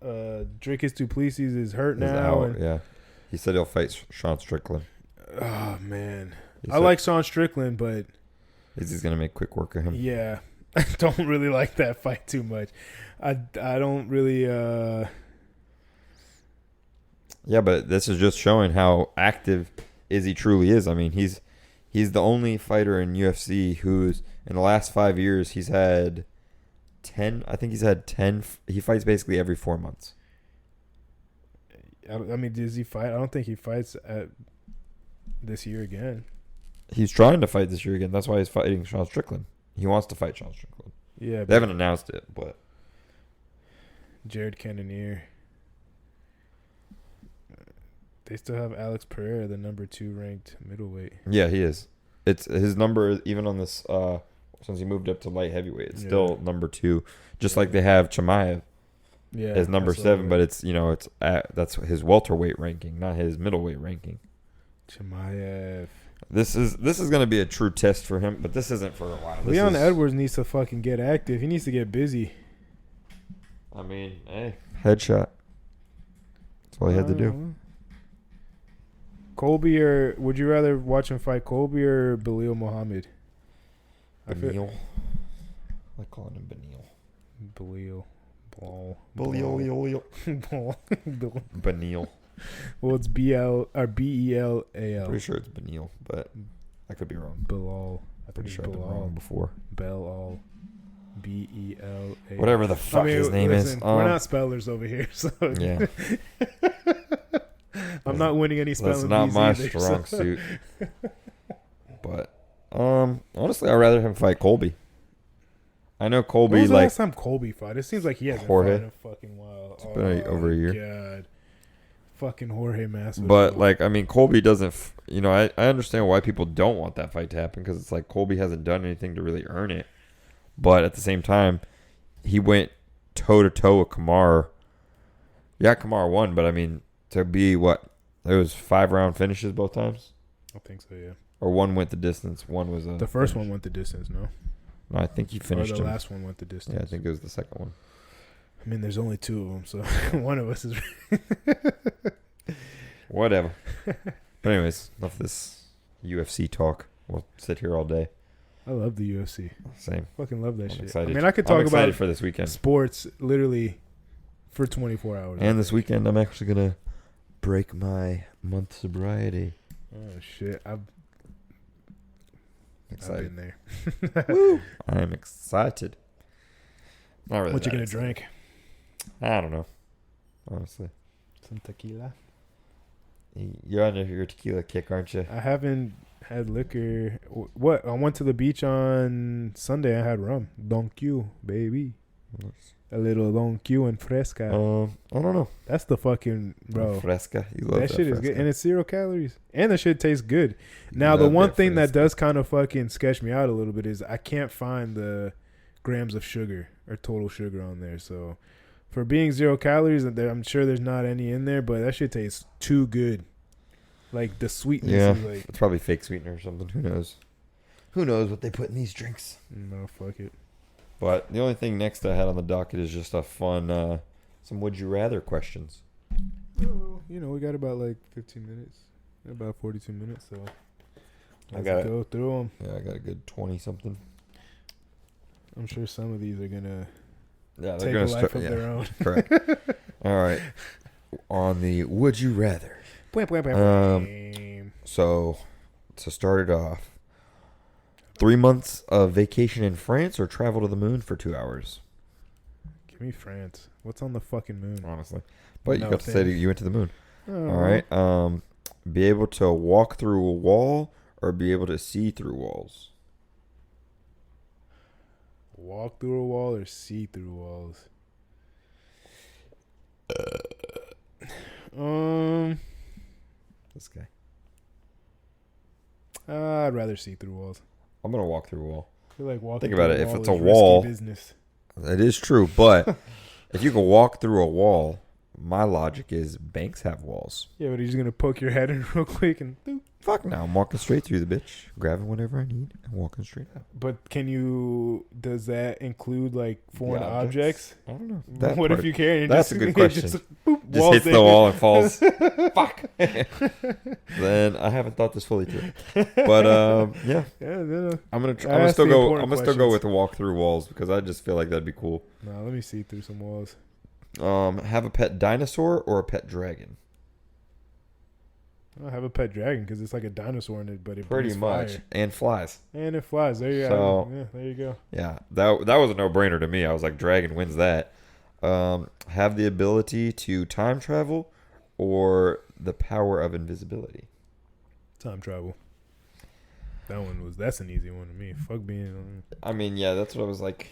Dricus Duplessis is hurt now. Yeah. He said he'll fight Sean Strickland. Oh, man. I like Sean Strickland, but... Is he going to make quick work of him? Yeah. I don't really like that fight too much. I don't really... Yeah, but this is just showing how active Izzy truly is. I mean, he's the only fighter in UFC who's... In the last 5 years, he's had 10. I think he's had 10. He fights basically every 4 months. I mean, does he fight? I don't think he fights this year again. He's trying to fight this year again. That's why he's fighting Sean Strickland. He wants to fight Sean Strickland. Yeah. They haven't announced it, but... Jared Cannonier. They still have Alex Pereira, the number 2 ranked middleweight. Yeah, he is. It's his number, even on this... since he moved up to light heavyweight, it's still number 2. Just like they have Chimaev. Yeah, as number 7, but it's that's his welterweight ranking, not his middleweight ranking. Chimaev. This is going to be a true test for him, but this isn't for a while. Leon Edwards needs to fucking get active. He needs to get busy. I mean, hey, headshot. That's all he had to do. Colby or would you rather watch him fight Colby or Belal Muhammad? Benil. I like calling him Benil. Belal. Benil. Well, it's Beal. Pretty sure it's Benil, but I could be wrong. Belal. I'm pretty sure I've been wrong before. Belal. Beal. Whatever the fuck his name is. We're not spellers over here, so yeah. I'm not winning any spelling. That's not my either, strong suit. But honestly, I'd rather him fight Colby. I know Colby. When was the last time Colby fought? It seems like he hasn't fought in a fucking while. It's been over a year. God, fucking Jorge Masvidal. But like, I mean, Colby doesn't. I understand why people don't want that fight to happen because it's like Colby hasn't done anything to really earn it. But at the same time, he went toe to toe with Kamaru. Yeah, Kamaru won, but I mean, to be what? There was 5-round finishes both times. I think so, yeah. Or one went the distance. One was the first one went the distance. No, I think he finished. Or the last one went the distance. Yeah, I think it was the second one. I mean, there's only 2 of them, so one of us is. Whatever. But anyways, enough of this UFC talk. We'll sit here all day. I love the UFC. Same. Fucking love that shit. Excited. I mean, I could talk about for this weekend. Sports literally for 24 hours. And this weekend, I'm actually gonna break my month sobriety. Oh shit! I've been there. Woo! I'm excited. Not really. What you gonna drink? I don't know. Honestly, some tequila. You're on your tequila kick, aren't you? I haven't had liquor. What? I went to the beach on Sunday. I had rum. Don Q, baby. Nice. A little Don Q and Fresca. I don't know. That's the fucking bro. Fresca. You love that shit Fresca. Is good, and it's 0 calories, and the shit tastes good. Now the one thing that does kind of fucking sketch me out a little bit is I can't find the grams of sugar or total sugar on there. So for being 0 calories, I'm sure there's not any in there, but that shit tastes too good. Like the sweetness is like it's probably fake sweetener or something. Who knows? Who knows what they put in these drinks? No, fuck it. But the only thing next I had on the docket is just a fun, some would you rather questions. Oh, we got about like 15 minutes, about 42 minutes, so let's go through them. Yeah, I got a good 20 something. I'm sure some of these are gonna take a life of their own. Correct. All right. On the would you rather. So to start it off, 3 months of vacation in France or travel to the moon for 2 hours? Give me France. What's on the fucking moon? Honestly. But you got to say that you went to the moon. Oh. All right. Be able to walk through a wall or be able to see through walls? Walk through a wall or see through walls? This guy. I'd rather see through walls. I'm gonna walk through a wall. I feel like walking Think about through it. If it's a wall, it is true. But if you can walk through a wall, my logic is banks have walls. Yeah, but you're just gonna poke your head in real quick and. Doop. Fuck no! I'm walking straight through the bitch, grabbing whatever I need, and walking straight out. But does that include like foreign objects? I don't know. What if you carry? That's a good question. Just hits the wall and falls. Fuck. Then I haven't thought this fully through. But yeah. I'm gonna still go with the walk through walls because I just feel like that'd be cool. No, let me see through some walls. Have a pet dinosaur or a pet dragon? I have a pet dragon because it's like a dinosaur in it, but it pretty much fire. And flies. And it flies. There you go. Yeah, there you go. Yeah, that was a no-brainer to me. I was like, dragon wins that. Have the ability to time travel or the power of invisibility? Time travel. That's an easy one to me. Fuck being. I mean, yeah, that's what I was like.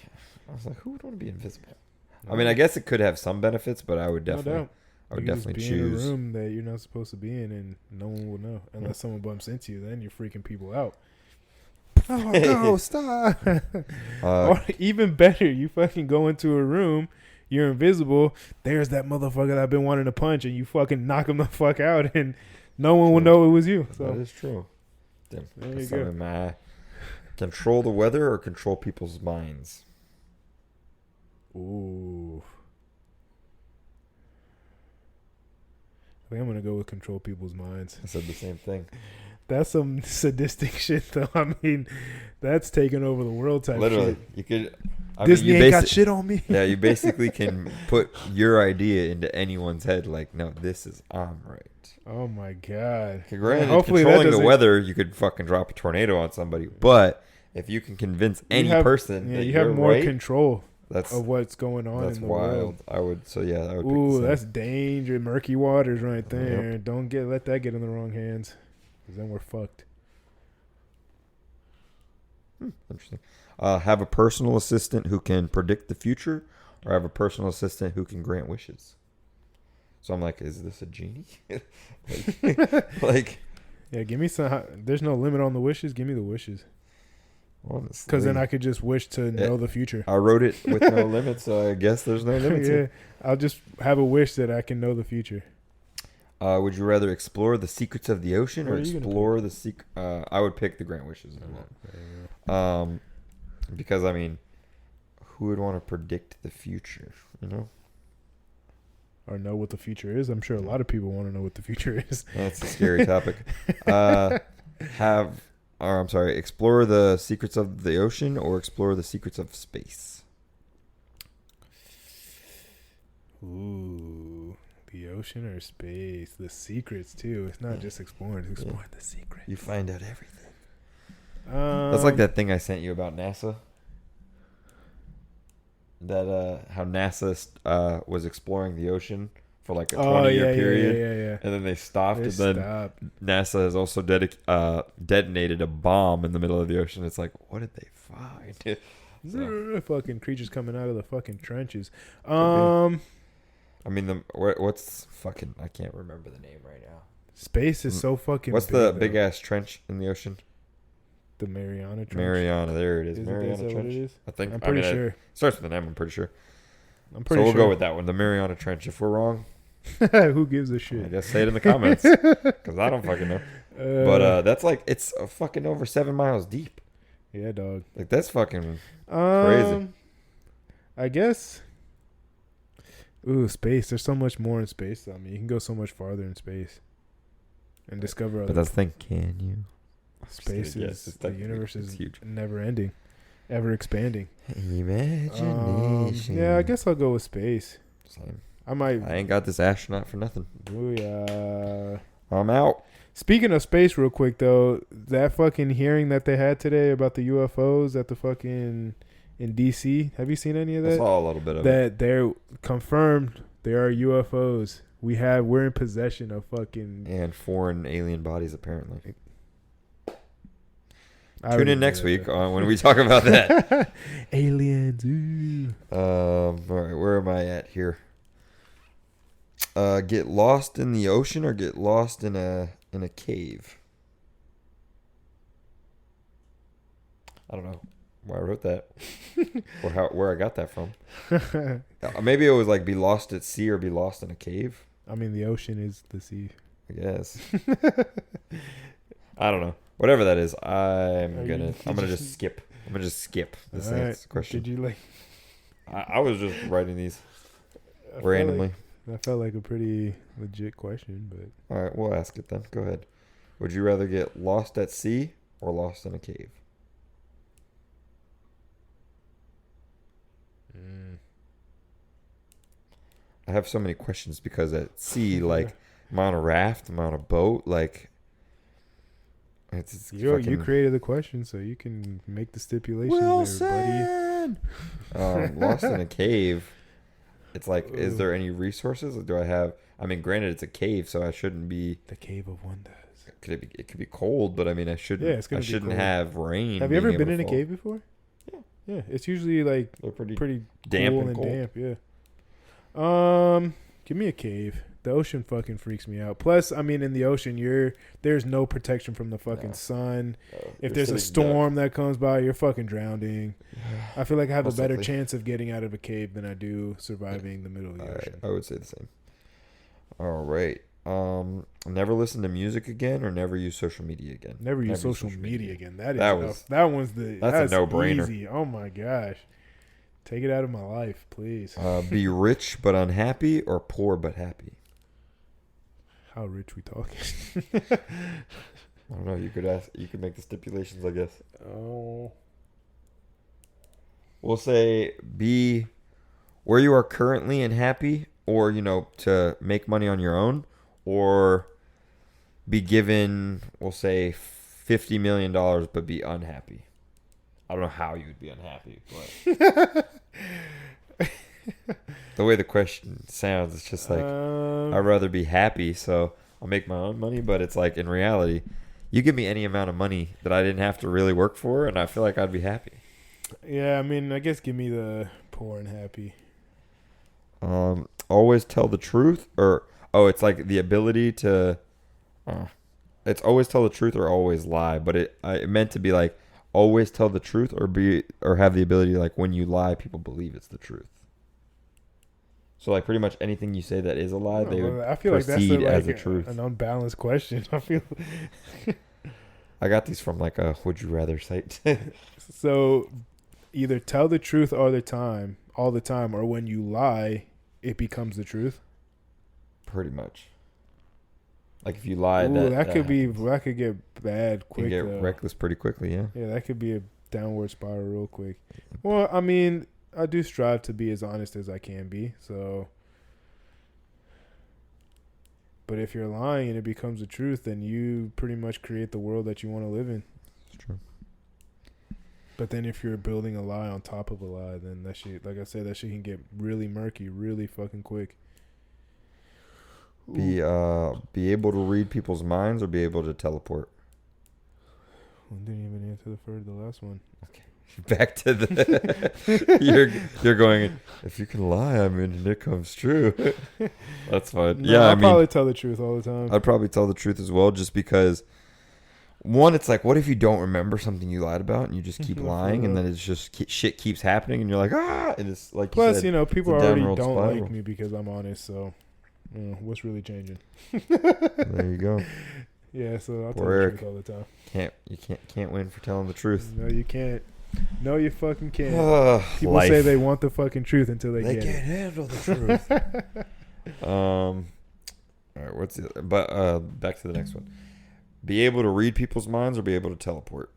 Who would want to be invisible? I mean, I guess it could have some benefits, but I would definitely. I would definitely choose. Be in a room that you're not supposed to be in, and no one will know unless someone bumps into you. Then you're freaking people out. Oh no! Stop. Or even better, you fucking go into a room, you're invisible. There's that motherfucker that I've been wanting to punch, and you fucking knock him the fuck out, and no one will know it was you. So that is true. Damn. There you go. Control the weather or control people's minds? Ooh. I think I'm gonna go with control people's minds. I said the same thing. That's some sadistic shit, though. I mean, that's taking over the world type Literally, shit. you could. Disney ain't got shit on me. Yeah, you basically can put your idea into anyone's head. Like, no, I'm right. Oh my god. Granted, hopefully controlling the weather, you could fucking drop a tornado on somebody. But if you can convince any person, you have more control of what's going on. That's in the wild. world. I would. Ooh, that's danger. Murky waters right there. Yep. Don't let that get in the wrong hands, because then we're fucked. Interesting. Have a personal assistant who can predict the future, or have a personal assistant who can grant wishes. So I'm like, is this a genie? like, yeah, give me some. There's no limit on the wishes. Give me the wishes. Honestly, because then I could just wish to know the future. I wrote it with no limit, so I guess there's no limits. Yeah, I'll just have a wish that I can know the future. Would you rather explore the secrets of the ocean or explore the secret? I would pick the grant wishes as well. Because I mean, who would want to predict the future? You know, or know what the future is. I'm sure a lot of people want to know what the future is. That's a scary topic. Explore the secrets of the ocean or explore the secrets of space. Ooh, the ocean or space? The secrets too. It's not just exploring; it's exploring the secrets. You find out everything. That's like that thing I sent you about NASA. That how NASA was exploring the ocean for like a 20-year period, yeah. And then they stopped. Then NASA has also detonated a bomb in the middle of the ocean. It's like, what did they find? Fucking creatures coming out of the fucking trenches. I mean, what's fucking? I can't remember the name right now. Space is so fucking. What's the big ass trench in the ocean? The Mariana Trench. Mariana, there it is. Mariana Trench. What it is? I'm pretty sure. It starts with an M. I'm pretty sure. So we'll go with that one. The Mariana Trench. If we're wrong, who gives a shit? I guess say it in the comments because I don't fucking know. But that's like it's fucking over 7 miles deep. Yeah, dog. Like that's fucking crazy. I guess. Ooh, space. There's so much more in space. I mean, you can go so much farther in space and discover other. But that's the thing. Can you? Space is the universe is huge, never ending, ever expanding. Imagination. Yeah, I guess I'll go with space. Same. I ain't got this astronaut for nothing. Booyah. I'm out. Speaking of space, real quick though, that fucking hearing that they had today about the UFOs at the fucking in DC. Have you seen any of that? I saw a little bit of it. That they're confirmed there are UFOs. We're in possession of fucking and foreign alien bodies apparently. Tune in next week when we talk about that. Aliens. All right, where am I at here? Get lost in the ocean or get lost in a cave? I don't know why I wrote that or where I got that from. Maybe it was like be lost at sea or be lost in a cave. I mean, the ocean is the sea. I guess. I don't know. Whatever that is, I'm gonna just skip. I'm gonna just skip this next question. Did you like? I was just writing these randomly. That felt like a pretty legit question, but all right, we'll ask it then. Go ahead. Would you rather get lost at sea or lost in a cave? I have so many questions because at sea, like, I'm on a raft, I'm on a boat, like. You created the question, so you can make the stipulations there, buddy. Lost in a cave. It's like, is there any resources? Do I have? I mean, granted, it's a cave, so I shouldn't be. The cave of wonders. It could be cold, but I mean, I shouldn't. Yeah, I shouldn't have rain. Have you ever been in a cave before? Yeah. It's usually like they're pretty damp cool and cold. Damp. Yeah. Give me a cave. The ocean fucking freaks me out. Plus, I mean, in the ocean, there's no protection from the fucking sun. If there's a storm that comes by, you're fucking drowning. I feel like I have a better chance of getting out of a cave than I do surviving the middle of the ocean. I would say the same. All right. Never listen to music again or never use social media again? Never use social media again. That's a no-brainer. Easy. Oh my gosh. Take it out of my life, please. Be rich but unhappy or poor but happy? How rich we talking? I don't know. You could ask. You could make the stipulations, I guess. Oh. We'll say be where you are currently and happy, or to make money on your own, or be given, we'll say, $50 million, but be unhappy. I don't know how you would be unhappy, but the way the question sounds, it's just like I'd rather be happy, so I'll make my own money. But it's like in reality, you give me any amount of money that I didn't have to really work for, and I feel like I'd be happy. Yeah, I mean, I guess give me the poor and happy. Always tell the truth, or it's like the ability to. It's always tell the truth or always lie, but it meant to be like always tell the truth or have the ability to, like, when you lie, people believe it's the truth. So like pretty much anything you say that is a lie, they would I feel proceed like that's as a truth. An unbalanced question. I feel. I got these from like a would you rather site. So, either tell the truth all the time, or when you lie, it becomes the truth. Pretty much. Like if you lie, that could get bad quick. You get reckless pretty quickly, yeah. Yeah, that could be a downward spiral real quick. Well, I mean, I do strive to be as honest as I can be. So, but if you're lying and it becomes the truth, then you pretty much create the world that you want to live in. It's true. But then if you're building a lie on top of a lie, then that shit, like I said, that shit can get really murky, really fucking quick. Be able to read people's minds or be able to teleport. I didn't even answer the last one. Okay. Back to the you're going, if you can lie, I mean, it comes true. That's fine. No, yeah, I'd probably tell the truth all the time. I'd probably tell the truth as well, just because one, it's like, what if you don't remember something you lied about and you just keep lying, and then it's just shit keeps happening and you're like, and it's like, plus, people already don't like me because I'm honest, so what's really changing? There you go. Yeah, so I'll tell the truth all the time. You can't win for telling the truth. No, you can't. No, you fucking can't. People say they want the fucking truth until they get it. They can't handle the truth. All right, what's the? But back to the next one. Be able to read people's minds or be able to teleport.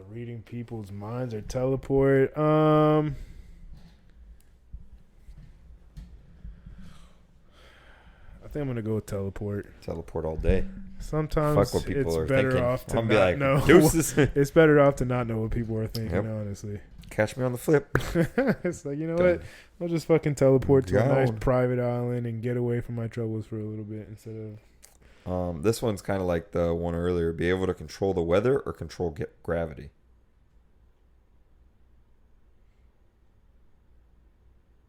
Reading people's minds or teleport. I think I'm gonna go with teleport. Teleport all day. Sometimes fuck what people are thinking. Off to not know. It's better off to not know what people are thinking. Yep. Honestly, catch me on the flip. It's like, what? I'll just fucking teleport to a nice private island and get away from my troubles for a little bit instead of. This one's kind of like the one earlier. Be able to control the weather or control gravity.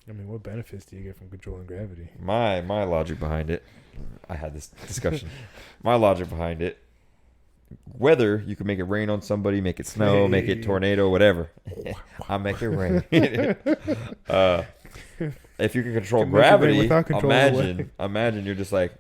I mean, what benefits do you get from controlling gravity? My logic behind it, I had this discussion. My logic behind it, weather, you can make it rain on somebody, make it snow, make it tornado, whatever. I'll make it rain. If you can control gravity, imagine you're just like,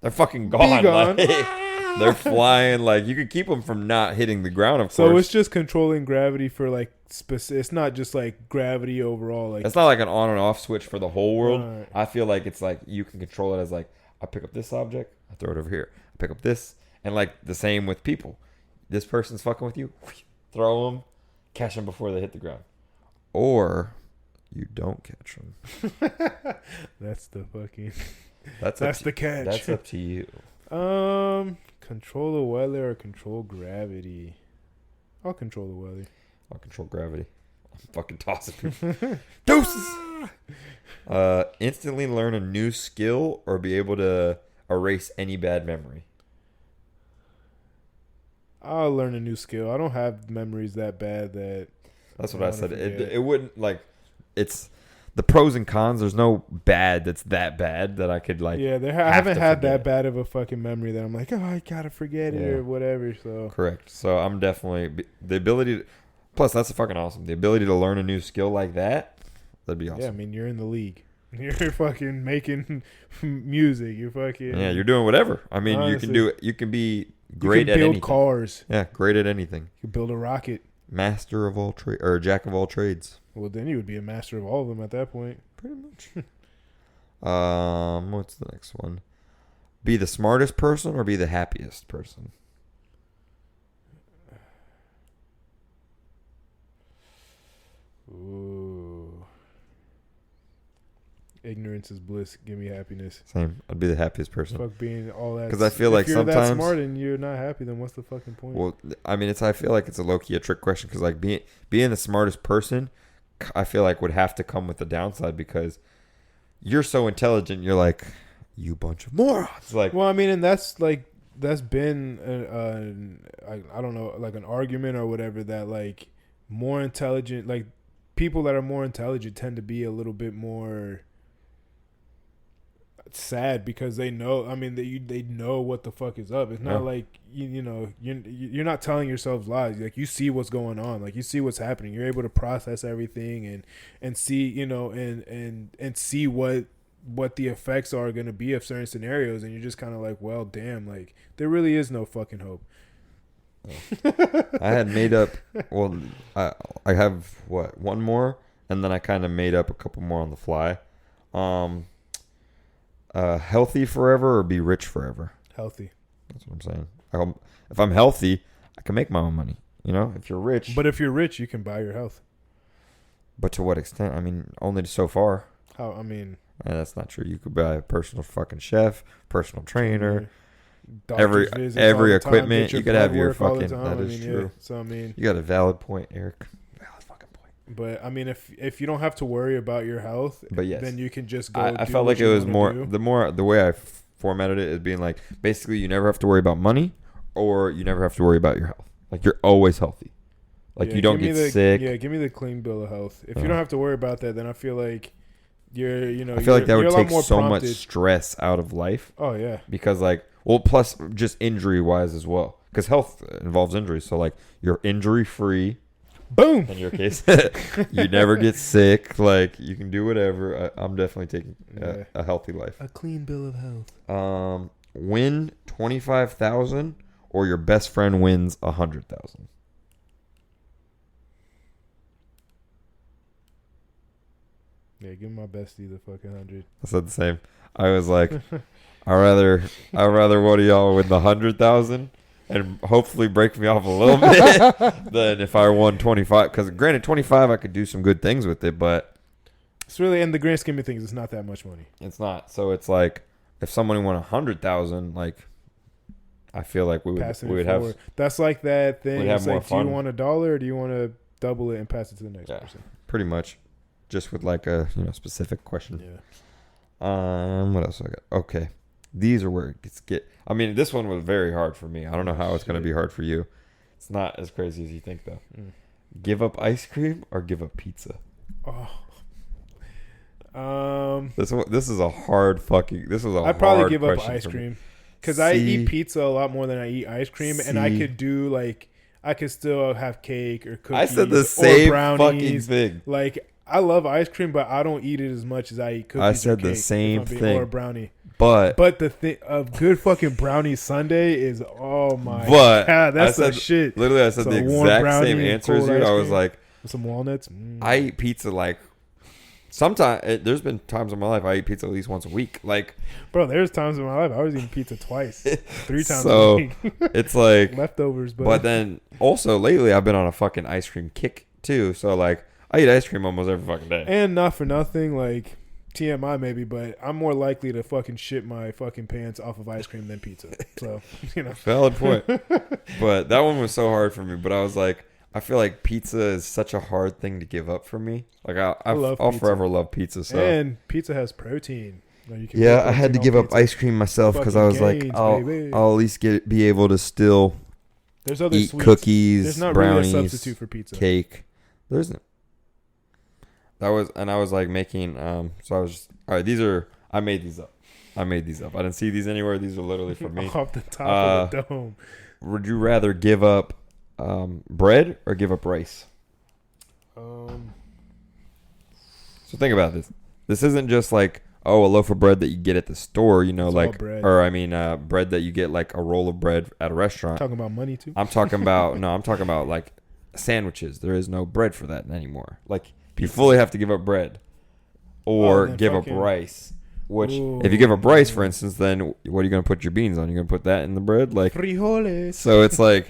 they're fucking gone. They're flying. Like, you could keep them from not hitting the ground, of course. So it's just controlling gravity for, like, it's not just, like, gravity overall. Like, it's not like an on and off switch for the whole world. Right. I feel like it's like you can control it as, like, I pick up this object, I throw it over here. I pick up this. And, like, the same with people. This person's fucking with you. Throw them. Catch them before they hit the ground. Or you don't catch them. That's the fucking... That's the catch. That's up to you. Control the weather or control gravity? I'll control the weather. I'll control gravity. I'm fucking tossing people. Deuces! Instantly learn a new skill or be able to erase any bad memory. I'll learn a new skill. I don't have memories that bad that... That's what I said. It wouldn't, like... It's... The pros and cons, there's no bad that's that bad that I could, like... Yeah, I haven't had that bad of a fucking memory that I'm like, I gotta forget it or whatever, so... Correct. So I'm definitely... The ability to... Plus, that's fucking awesome. The ability to learn a new skill like that, that'd be awesome. Yeah, I mean, you're in the league. You're fucking making music. You're fucking... Yeah, you're doing whatever. I mean, honestly, you can do it. You can be great at anything. You can build cars. Yeah, great at anything. You can build a rocket. Master of all trades, or jack of all trades. Well, then you would be a master of all of them at that point. Pretty much. What's the next one? Be the smartest person or be the happiest person? Ooh. Ignorance is bliss. Give me happiness. Same. I'd be the happiest person. Fuck being all that. Because I feel like sometimes, if you're that smart and you're not happy, then what's the fucking point? Well, I mean, I feel like it's a low key a trick question because like being the smartest person, I feel like would have to come with the downside because you're so intelligent. You're like, you bunch of morons. Like, well, I mean, and that's been I don't know, like an argument or whatever that like more intelligent, like people that are more intelligent tend to be a little bit more sad because they know. I mean, they know what the fuck is up. It's not like you know you're not telling yourself lies. Like you see what's going on. Like you see what's happening. You're able to process everything and see and see what the effects are going to be of certain scenarios. And you're just kind of like, well, damn, like there really is no fucking hope. I had made up. Well, I have one more, and then I kind of made up a couple more on the fly. Healthy forever or be rich forever? Healthy. That's what I'm saying. If I'm healthy, I can make my own money. You know, if you're rich. But if you're rich, you can buy your health. But to what extent? I mean, only so far. How? I mean, that's not true. You could buy a personal fucking chef, personal trainer, every equipment. You could have your fucking. That is true. Yeah. So I mean, you got a valid point, Eric. But I mean, if you don't have to worry about your health, but yes, then you can just go. I felt like it was the way I formatted it is being like basically you never have to worry about money, or you never have to worry about your health. Like you're always healthy. Like you don't get sick. Yeah, give me the clean bill of health. If you don't have to worry about that, then I feel like you're. I feel like that would take so much stress out of life. Oh yeah. Because plus just injury wise as well. Because health involves injury, so like you're injury free. Boom. In your case, you never get sick. Like you can do whatever. I'm definitely taking a healthy life. A clean bill of health. Win 25,000 or your best friend wins 100,000. Yeah, give my bestie the fucking 100. I said the same. I was like, I'd rather one of y'all win the 100,000. And hopefully break me off a little bit than if I won 25. Because granted, 25 I could do some good things with it, but it's really in the grand scheme of things, it's not that much money. It's not. So it's like if someone won 100,000, like I feel like we would have. That's like that thing. It's like, do you want $1 or do you want to double it and pass it to the next person? Pretty much, just with like a specific question. Yeah. What else I got? Okay. These are where it gets I mean, this one was very hard for me. I don't know how it's going to be hard for you. It's not as crazy as you think, though. Give up ice cream or give up pizza? This is a hard fucking. This is a. I'd probably give up ice cream because I eat pizza a lot more than I eat ice cream, and I could do like I could still have cake or cookies. I said the same or brownies. fucking thing. Like I love ice cream, but I don't eat it as much as I eat cookies. I said or cake, the same thing. Or brownie. But the thing of good fucking brownie sundae is god, that's the shit. Literally, I said the exact same answer as you. I was like, with some walnuts. I eat pizza like sometimes. There's been times in my life I eat pizza at least once a week. Like, bro, there's times in my life I was eating pizza twice, 3 times a week. It's like leftovers. But then also lately I've been on a fucking ice cream kick too. So like I eat ice cream almost every fucking day. And not for nothing, like. TMI maybe, but I'm more likely to fucking shit my fucking pants off of ice cream than pizza. So, Valid point. But that one was so hard for me. But I was like, I feel like pizza is such a hard thing to give up for me. Like I'll forever love pizza. So. And pizza has protein. I had to give up ice cream myself because I was like, I'll at least be able to still eat sweets. Cookies, There's not brownies, really a substitute for pizza. Cake. I was like making so I was just all right. I made these up. I didn't see these anywhere. These are literally for me. Off the top of the dome. Would you rather give up bread or give up rice? So think about this. This isn't just like a loaf of bread that you get at the store, bread that you get like a roll of bread at a restaurant. Talking about money too. I'm talking about like sandwiches. There is no bread for that anymore. Like you fully have to give up bread or give up rice. Which, if you give up rice, for instance, then what are you going to put your beans on? You're going to put that in the bread? Like frijoles. So it's like...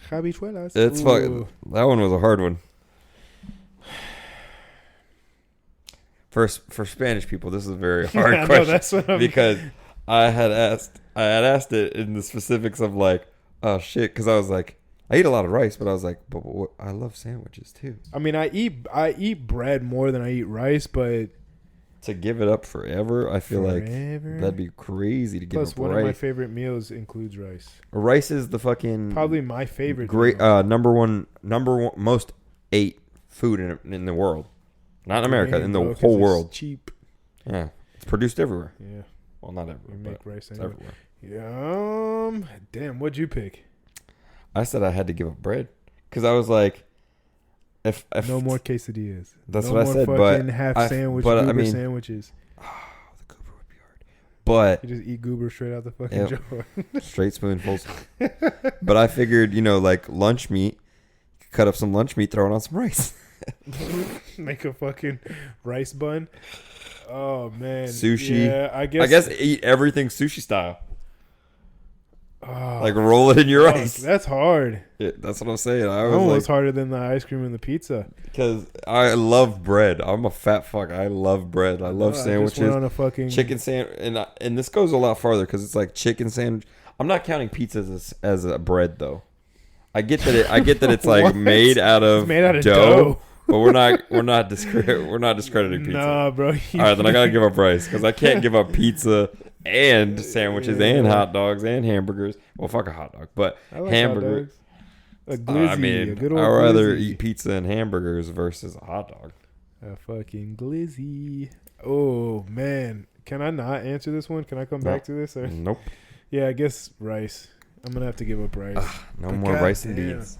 Habichuelas. It's fucking... That one was a hard one. For Spanish people, this is a very hard question. Because I had asked it in the specifics of like, oh shit, because I was like, I eat a lot of rice, but I was like, but I love sandwiches too. I mean, I eat bread more than I eat rice, but to give it up forever, I feel like that'd be crazy to give up rice. Plus, one of my favorite meals includes rice. Rice is the fucking probably my favorite. Great, number one, most ate food in the world, not in America, in the whole world. Cheap. Yeah, it's produced everywhere. Yeah. Well, not everywhere. We make rice anywhere. Everywhere. Yeah. Damn. What'd you pick? I said I had to give up bread because I was like, if no more quesadillas. That's what I said. But half sandwich, goober sandwiches. Oh, the goober would be hard. But you just eat goober straight out the fucking jar. Straight spoonfuls. But I figured, like lunch meat. Cut up some lunch meat, throw it on some rice. Make a fucking rice bun. Oh man, sushi. Yeah, I guess eat everything sushi style. Like roll it in your rice. That's hard. Yeah, that's what I'm saying. Almost harder than the ice cream and the pizza. Because I love bread. I'm a fat fuck. I love bread. I love sandwiches. I just went on a fucking chicken sandwich, and this goes a lot farther because it's like chicken sandwich. I'm not counting pizzas as a bread though. I get that it's like made out of dough. But we're not discrediting pizza. Nah, bro. All right, then I gotta give up rice because I can't give up pizza and sandwiches and hot dogs and hamburgers. Well, fuck a hot dog, but like hamburgers. A glizzy, a good old I'd rather glizzy. eat pizza and hamburgers versus a hot dog. A fucking glizzy. Oh man, can I not answer this one? Can I come back to this? Or? Nope. Yeah, I guess rice. I'm gonna have to give up rice. No more rice and beans.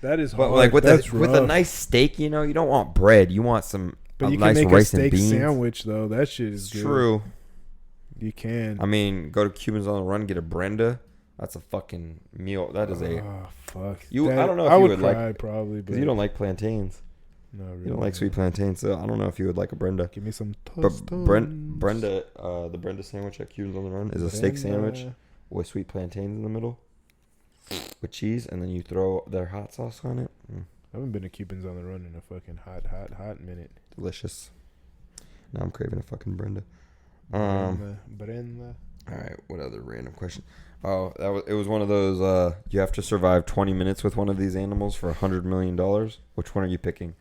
That is but hard. Like with a nice steak, you don't want bread. You want some but you nice can make rice a steak and beans. Sandwich though. That shit is good. True. You can. I mean, go to Cubans on the Run, get a Brenda. That's a fucking meal. That is a. Oh fuck. I don't know if you would like. Probably, because you don't like plantains. No, really. You don't like sweet plantains, so I don't know if you would like a Brenda. Give me some toast. Brenda, the Brenda sandwich at Cubans on the Run is a steak sandwich with sweet plantains in the middle, with cheese, and then you throw their hot sauce on it. I haven't been to Cubans on the Run in a fucking hot minute. Delicious. Now I'm craving a fucking Brenda. Brenda. All right, what other random question? Oh, it was one of those. You have to survive 20 minutes with one of these animals for $100 million. Which one are you picking?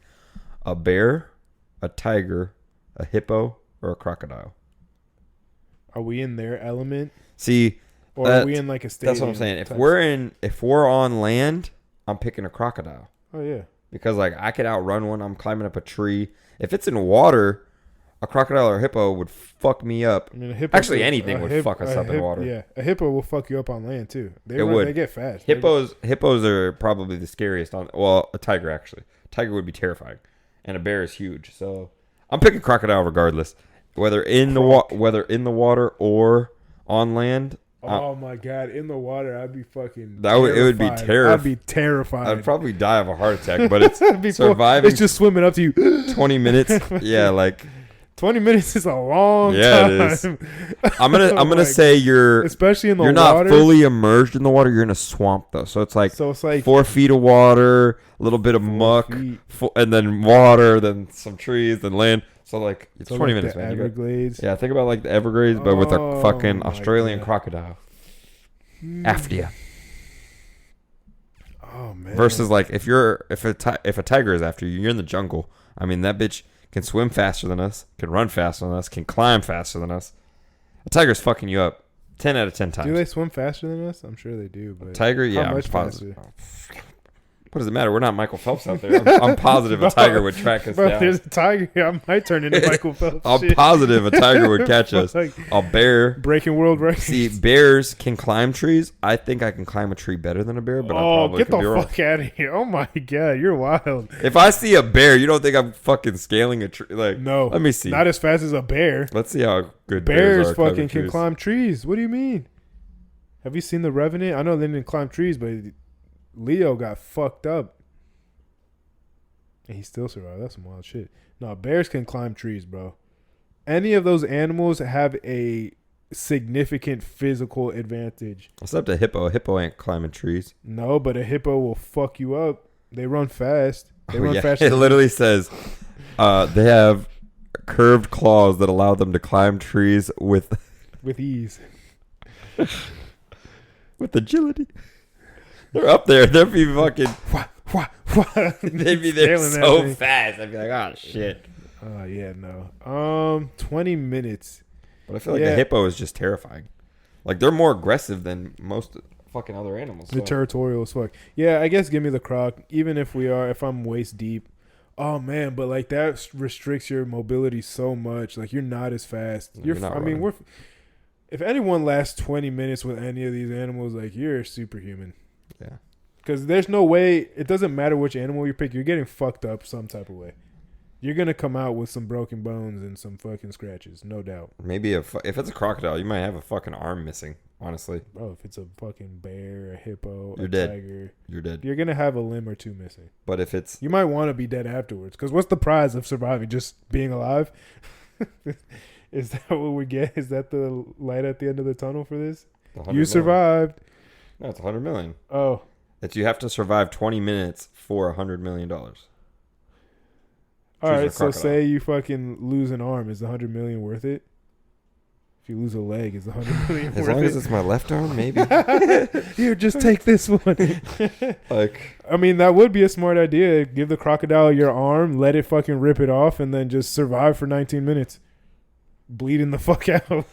A bear, a tiger, a hippo, or a crocodile? Are we in their element? See, or are we in like a stadium? That's what I'm saying. If we're on land, I'm picking a crocodile. Oh yeah. Because like I could outrun one. I'm climbing up a tree. If it's in water, a crocodile or a hippo would fuck me up. I mean, anything would fuck us up in water. Yeah, a hippo will fuck you up on land too. They get fast. Hippos are probably the scariest a tiger actually. Tiger would be terrifying, and a bear is huge. So I'm picking crocodile regardless, whether in the water or on land. Oh my god, in the water, I'd be fucking. It would be terrifying. I'd be terrified. I'd probably die of a heart attack, but it's surviving. It's just swimming up to you. 20 minutes. Yeah, like 20 minutes is a long time. Yeah, it is. I'm gonna say especially in the water. You're not fully immersed in the water. You're in a swamp though, so it's like 4 feet of water, a little bit of muck, and then water, then some trees, then land. So like it's 20 minutes, man. Everglades. Yeah, think about like the Everglades, but with a fucking Australian crocodile after you. Oh man. Versus like if a tiger is after you, you're in the jungle. I mean that bitch can swim faster than us, can run faster than us, can climb faster than us. A tiger's fucking you up 10 out of 10 times. Do they swim faster than us? I'm sure they do. But tiger, yeah, I'm positive. What does it matter? We're not Michael Phelps out there. I'm positive a tiger would track us down. There's a tiger. I might turn into Michael Phelps. I'm positive a tiger would catch us. A bear. Breaking world records. See, bears can climb trees. I think I can climb a tree better than a bear, but I probably could be wrong. Get the fuck out of here. Oh my God, you're wild. If I see a bear, you don't think I'm fucking scaling a tree? Like, no. Let me see. Not as fast as a bear. Let's see how good bears are fucking can climb trees. What do you mean? Have you seen The Revenant? I know they didn't climb trees, but Leo got fucked up. And he still survived. That's some wild shit. No, bears can climb trees, bro. any of those animals have a significant physical advantage. Except a hippo. A hippo ain't climbing trees. No, but a hippo will fuck you up. They run fast. They run faster. It literally says they have curved claws that allow them to climb trees with ease. With agility. They're up there. They'd be fucking... They'd be there so fast. I'd be like, oh, shit. Yeah, no. 20 minutes. But I feel like a hippo is just terrifying. Like, they're more aggressive than most fucking other animals. They're territorial as fuck. Yeah, I guess give me the croc. Even if I'm waist deep. Oh, man, but, like, that restricts your mobility so much. Like, you're not as fast. If anyone lasts 20 minutes with any of these animals, like, you're superhuman. Yeah. Because there's no way, it doesn't matter which animal you pick, you're getting fucked up some type of way. You're going to come out with some broken bones and some fucking scratches, no doubt. Maybe if it's a crocodile, you might have a fucking arm missing, honestly. Bro, if it's a fucking bear, a hippo, you're a dead. Tiger. You're dead. You're going to have a limb or two missing. But if it's... You might want to be dead afterwards. Because what's the prize of surviving? Just being alive? Is that what we get? Is that the light at the end of the tunnel for this? You survived. No, it's $100 million. Oh. It's you have to survive 20 minutes for $100 million. All right, so say you fucking lose an arm. Is the $100 million worth it? If you lose a leg, is the $100 million worth it? As long as it's my left arm, maybe. Here, just take this one. Like, I mean, that would be a smart idea. Give the crocodile your arm, let it fucking rip it off, and then just survive for 19 minutes. Bleeding the fuck out.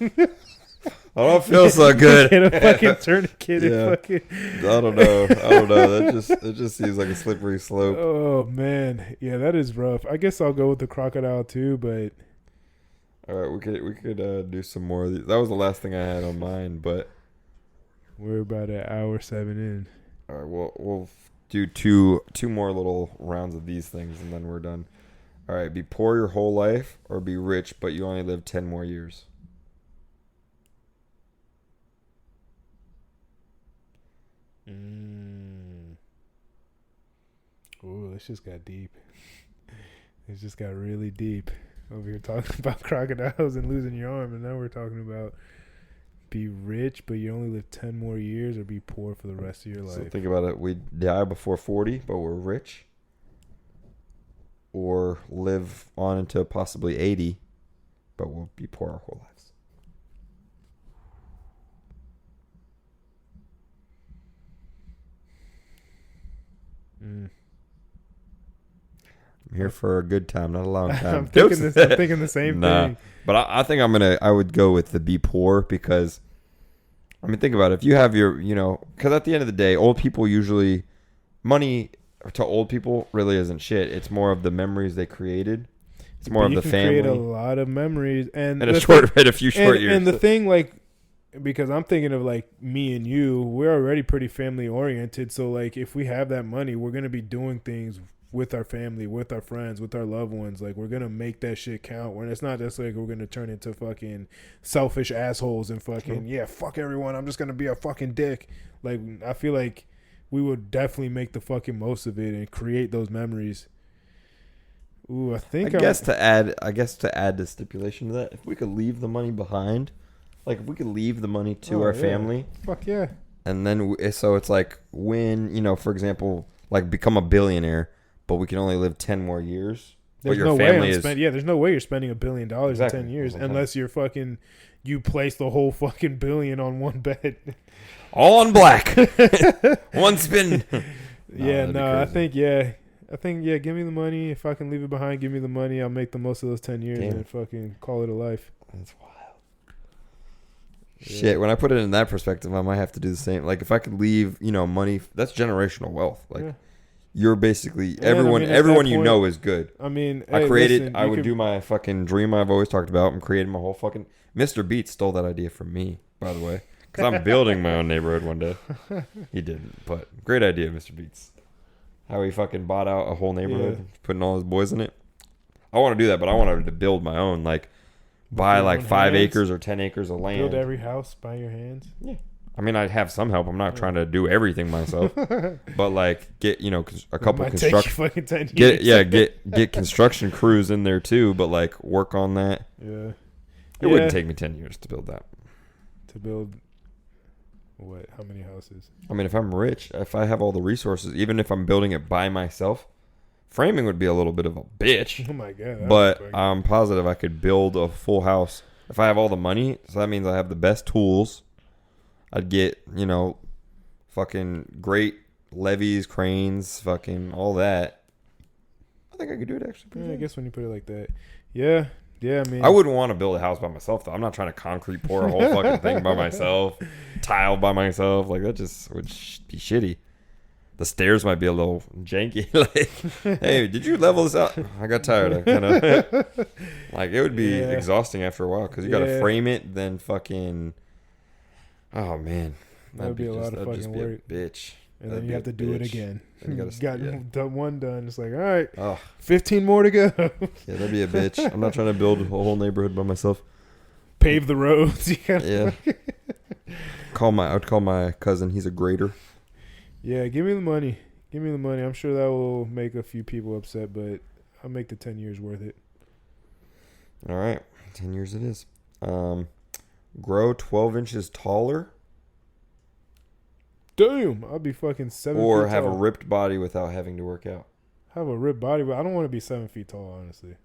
I don't feel so good. Get a fucking tourniquet. Yeah. Fucking... I don't know. It just seems like a slippery slope. Oh man, yeah, that is rough. I guess I'll go with the crocodile too, but all right, we could do some more of these. That was the last thing I had on mine, but we're about an hour 7 in. All right, we'll do two more little rounds of these things, and then we're done. All right, be poor your whole life, or be rich, but you only live 10 more years. Ooh, this just got deep. It just got really deep. Over here talking about crocodiles and losing your arm, and now we're talking about be rich, but you only live 10 more years, or be poor for the rest of your life. So think about it. We die before 40, but we're rich. Or live on into possibly 80, but we'll be poor our whole lives. I'm here for a good time, not a long time. I'm thinking the same thing. But I think I would go with the be poor, because, I mean, think about it. If you have your, because at the end of the day, old people usually, money to old people really isn't shit. It's more of the memories they created. It's more of the family. You can create a lot of memories. And a few short years. And the thing, like, because I'm thinking of, like, me and you, we're already pretty family oriented. So, like, if we have that money, we're going to be doing things with our family, with our friends, with our loved ones. Like, we're going to make that shit count. When it's not just like we're going to turn into fucking selfish assholes and fucking, fuck everyone. I'm just going to be a fucking dick. Like, I feel like we would definitely make the fucking most of it and create those memories. Ooh, I guess to add the stipulation to that, if we could leave the money behind, like if we could leave the money to our family. Fuck yeah. And then, so it's like when, for example, like become a billionaire, but we can only live 10 more years. There's no way there's no way you're spending $1 billion in 10 years unless you're fucking, you place the whole fucking billion on one bet. All on black. One spin. I think, give me the money. If I can leave it behind, give me the money. I'll make the most of those 10 years and fucking call it a life. That's wild. Shit, when I put it in that perspective, I might have to do the same. Like, if I could leave, money, that's generational wealth. Like, you're basically, everyone is good. I mean, I would do my fucking dream I've always talked about. I'm creating my whole fucking, Mr. Beats stole that idea from me, by the way. Because I'm building my own neighborhood one day. He didn't, but great idea, Mr. Beats. How he fucking bought out a whole neighborhood, putting all his boys in it. I want to do that, but I wanted to build my own, like, buy like 5 acres or 10 acres of land. Build every house by your hands? Yeah. I mean, I'd have some help. I'm not trying to do everything myself. But, like, get, a couple construction. Fucking 10 years. Get construction crews in there, too, but, like, work on that. Yeah. It wouldn't take me 10 years to build that. To build what? How many houses? I mean, if I'm rich, if I have all the resources, even if I'm building it by myself, framing would be a little bit of a bitch. Oh my God. But I'm positive I could build a full house if I have all the money. So that means I have the best tools. I'd get, fucking great levees, cranes, fucking all that. I think I could do it actually. Yeah, I guess when you put it like that. Yeah. Yeah, I mean, I wouldn't want to build a house by myself, though. I'm not trying to concrete pour a whole fucking thing by myself, tile by myself. Like, that just would be shitty. The stairs might be a little janky. Like, hey, did you level this out? I got tired. I kind of like, it would be exhausting after a while because you got to frame it, then fucking. Oh man, that would be a lot of fucking work, bitch. And then you have to do it again. You got one done. It's like, all right, 15 more to go. Yeah, that'd be a bitch. I'm not trying to build a whole neighborhood by myself. Pave the roads. Yeah. I'd call my cousin. He's a grader. Yeah, give me the money. Give me the money. I'm sure that will make a few people upset, but I'll make the 10 years worth it. All right. 10 years it is. Grow 12 inches taller. Damn, I'll be fucking 7 feet tall. Or have a ripped body without having to work out. Have a ripped body, but I don't want to be 7 feet tall, honestly.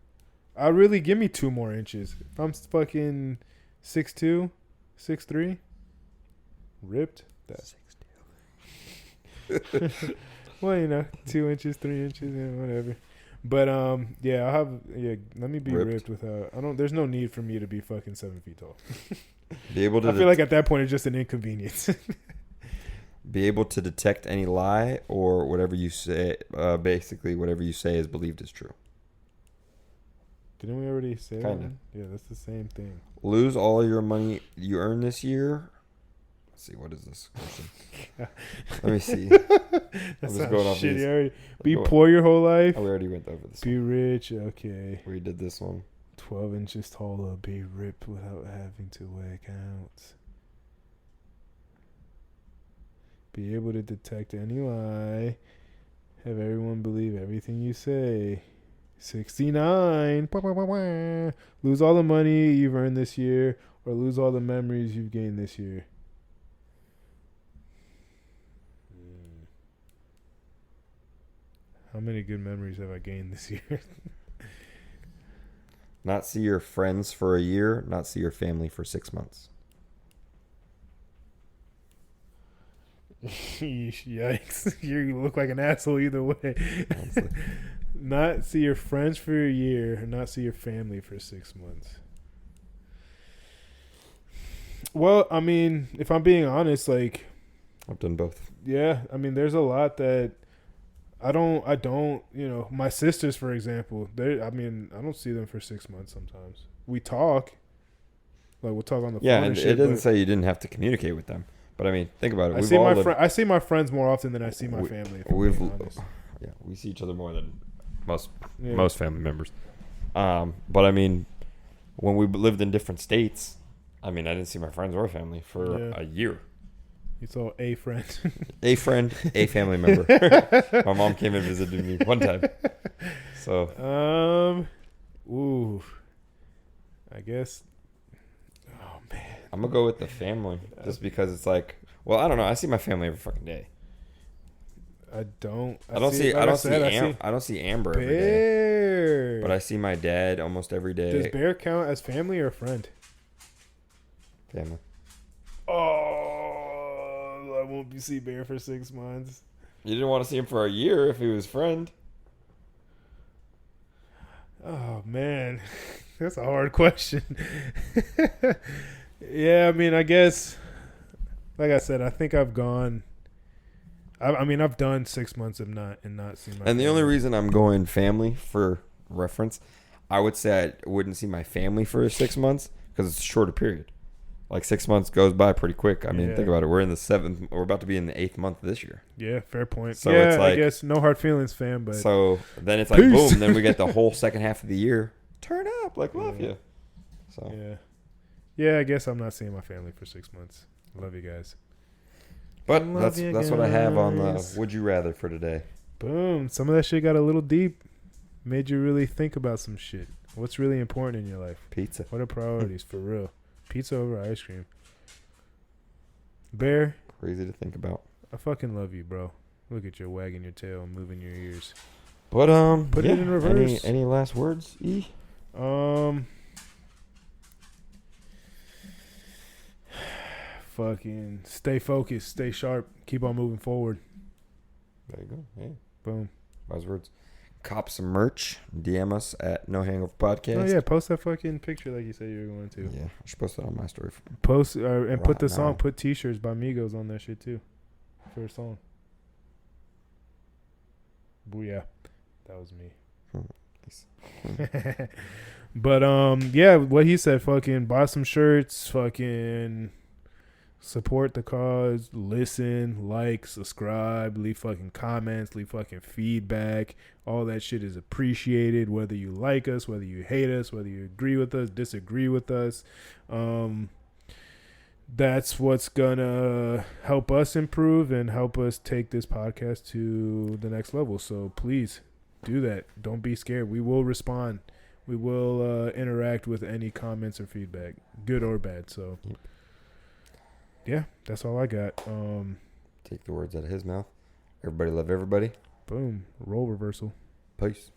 I really give me 2 more inches. If I'm fucking 6'2", 6'3", ripped. That's 6'2". Well, 2 inches, 3 inches, whatever. But let me be ripped without. There's no need for me to be fucking 7 feet tall. Be able to. I feel like at that point it's just an inconvenience. Be able to detect any lie or whatever you say. Basically, whatever you say is believed as true. Didn't we already say that? Kinda. Yeah, that's the same thing. Lose all your money you earn this year. Let's see, what is this question? Let me see. I'm just going off these. Be poor your whole life. Oh, we already went over this. Be rich. Okay. We did this one. 12 inches taller. Be ripped without having to work out. Be able to detect any lie. Have everyone believe everything you say. 69. Lose all the money you've earned this year, or lose all the memories you've gained this year. How many good memories have I gained this year? Not see your friends for a year. Not see your family for 6 months. Yikes. You look like an asshole either way. Not see your friends for a year. Not see your family for 6 months. Well, I mean, if I'm being honest, like... I've done both. Yeah, I mean, there's a lot that... I don't, my sisters, for example, I don't see them for 6 months sometimes. We talk. Like, we'll talk on the phone. Yeah, and it doesn't say you didn't have to communicate with them. But, I mean, think about it. I see my friends more often than I see my family, if I'm being honest. Yeah, we see each other more than most family members. But, I mean, when we lived in different states, I didn't see my friends or family for a year. You saw a friend. A friend, a family member. My mom came and visited me one time. So. I guess. Oh, man. I'm going to go with the family. Just because it's like, well, I don't know. I see my family every fucking day. I don't see Amber every day. But I see my dad almost every day. Does Bear count as family or friend? Family. Oh, I won't see Bear for 6 months. You didn't want to see him for a year if he was friend. Oh, man. That's a hard question. Yeah, I guess, like I said, I think I've gone... I've done 6 months of not seen my family. And the only reason I'm going family for reference, I would say I wouldn't see my family for 6 months because it's a shorter period. Like 6 months goes by pretty quick. Think about it. We're in the 7th. We're about to be in the 8th month of this year. Yeah, fair point. So it's like, I guess no hard feelings, fam. But so then it's like peace. Boom. Then we get the whole second half of the year. Turn up, love you. So yeah. I guess I'm not seeing my family for 6 months. Love you guys. But that's what I have on the Would You Rather for today. Boom. Some of that shit got a little deep. Made you really think about some shit. What's really important in your life? Pizza. What are priorities for real? Pizza over ice cream. Bear. Crazy to think about. I fucking love you, bro. Look at you wagging your tail and moving your ears. But put it in reverse. Any last words, E? Fucking stay focused, stay sharp, keep on moving forward. There you go. Hey. Boom. Wise words. Cop some merch. DM us at No Hangover Podcast. Oh yeah, post that fucking picture like you said you were going to. Yeah, I should post that on my story. Post and put the song. Put T-shirts by Migos on that shit too, for a song. Booyah, that was me. Nice. But yeah, what he said. Fucking buy some shirts. Fucking support the cause. Listen, like, subscribe, leave fucking comments, leave fucking feedback. All that shit is appreciated, whether you like us, whether you hate us, whether you agree with us, disagree with us. That's what's gonna help us improve and help us take this podcast to the next level. So please do that. Don't be scared. We will respond. We will interact with any comments or feedback, good or bad. So yeah, that's all I got. Take the words out of his mouth. Everybody love everybody. Boom. Role reversal. Peace.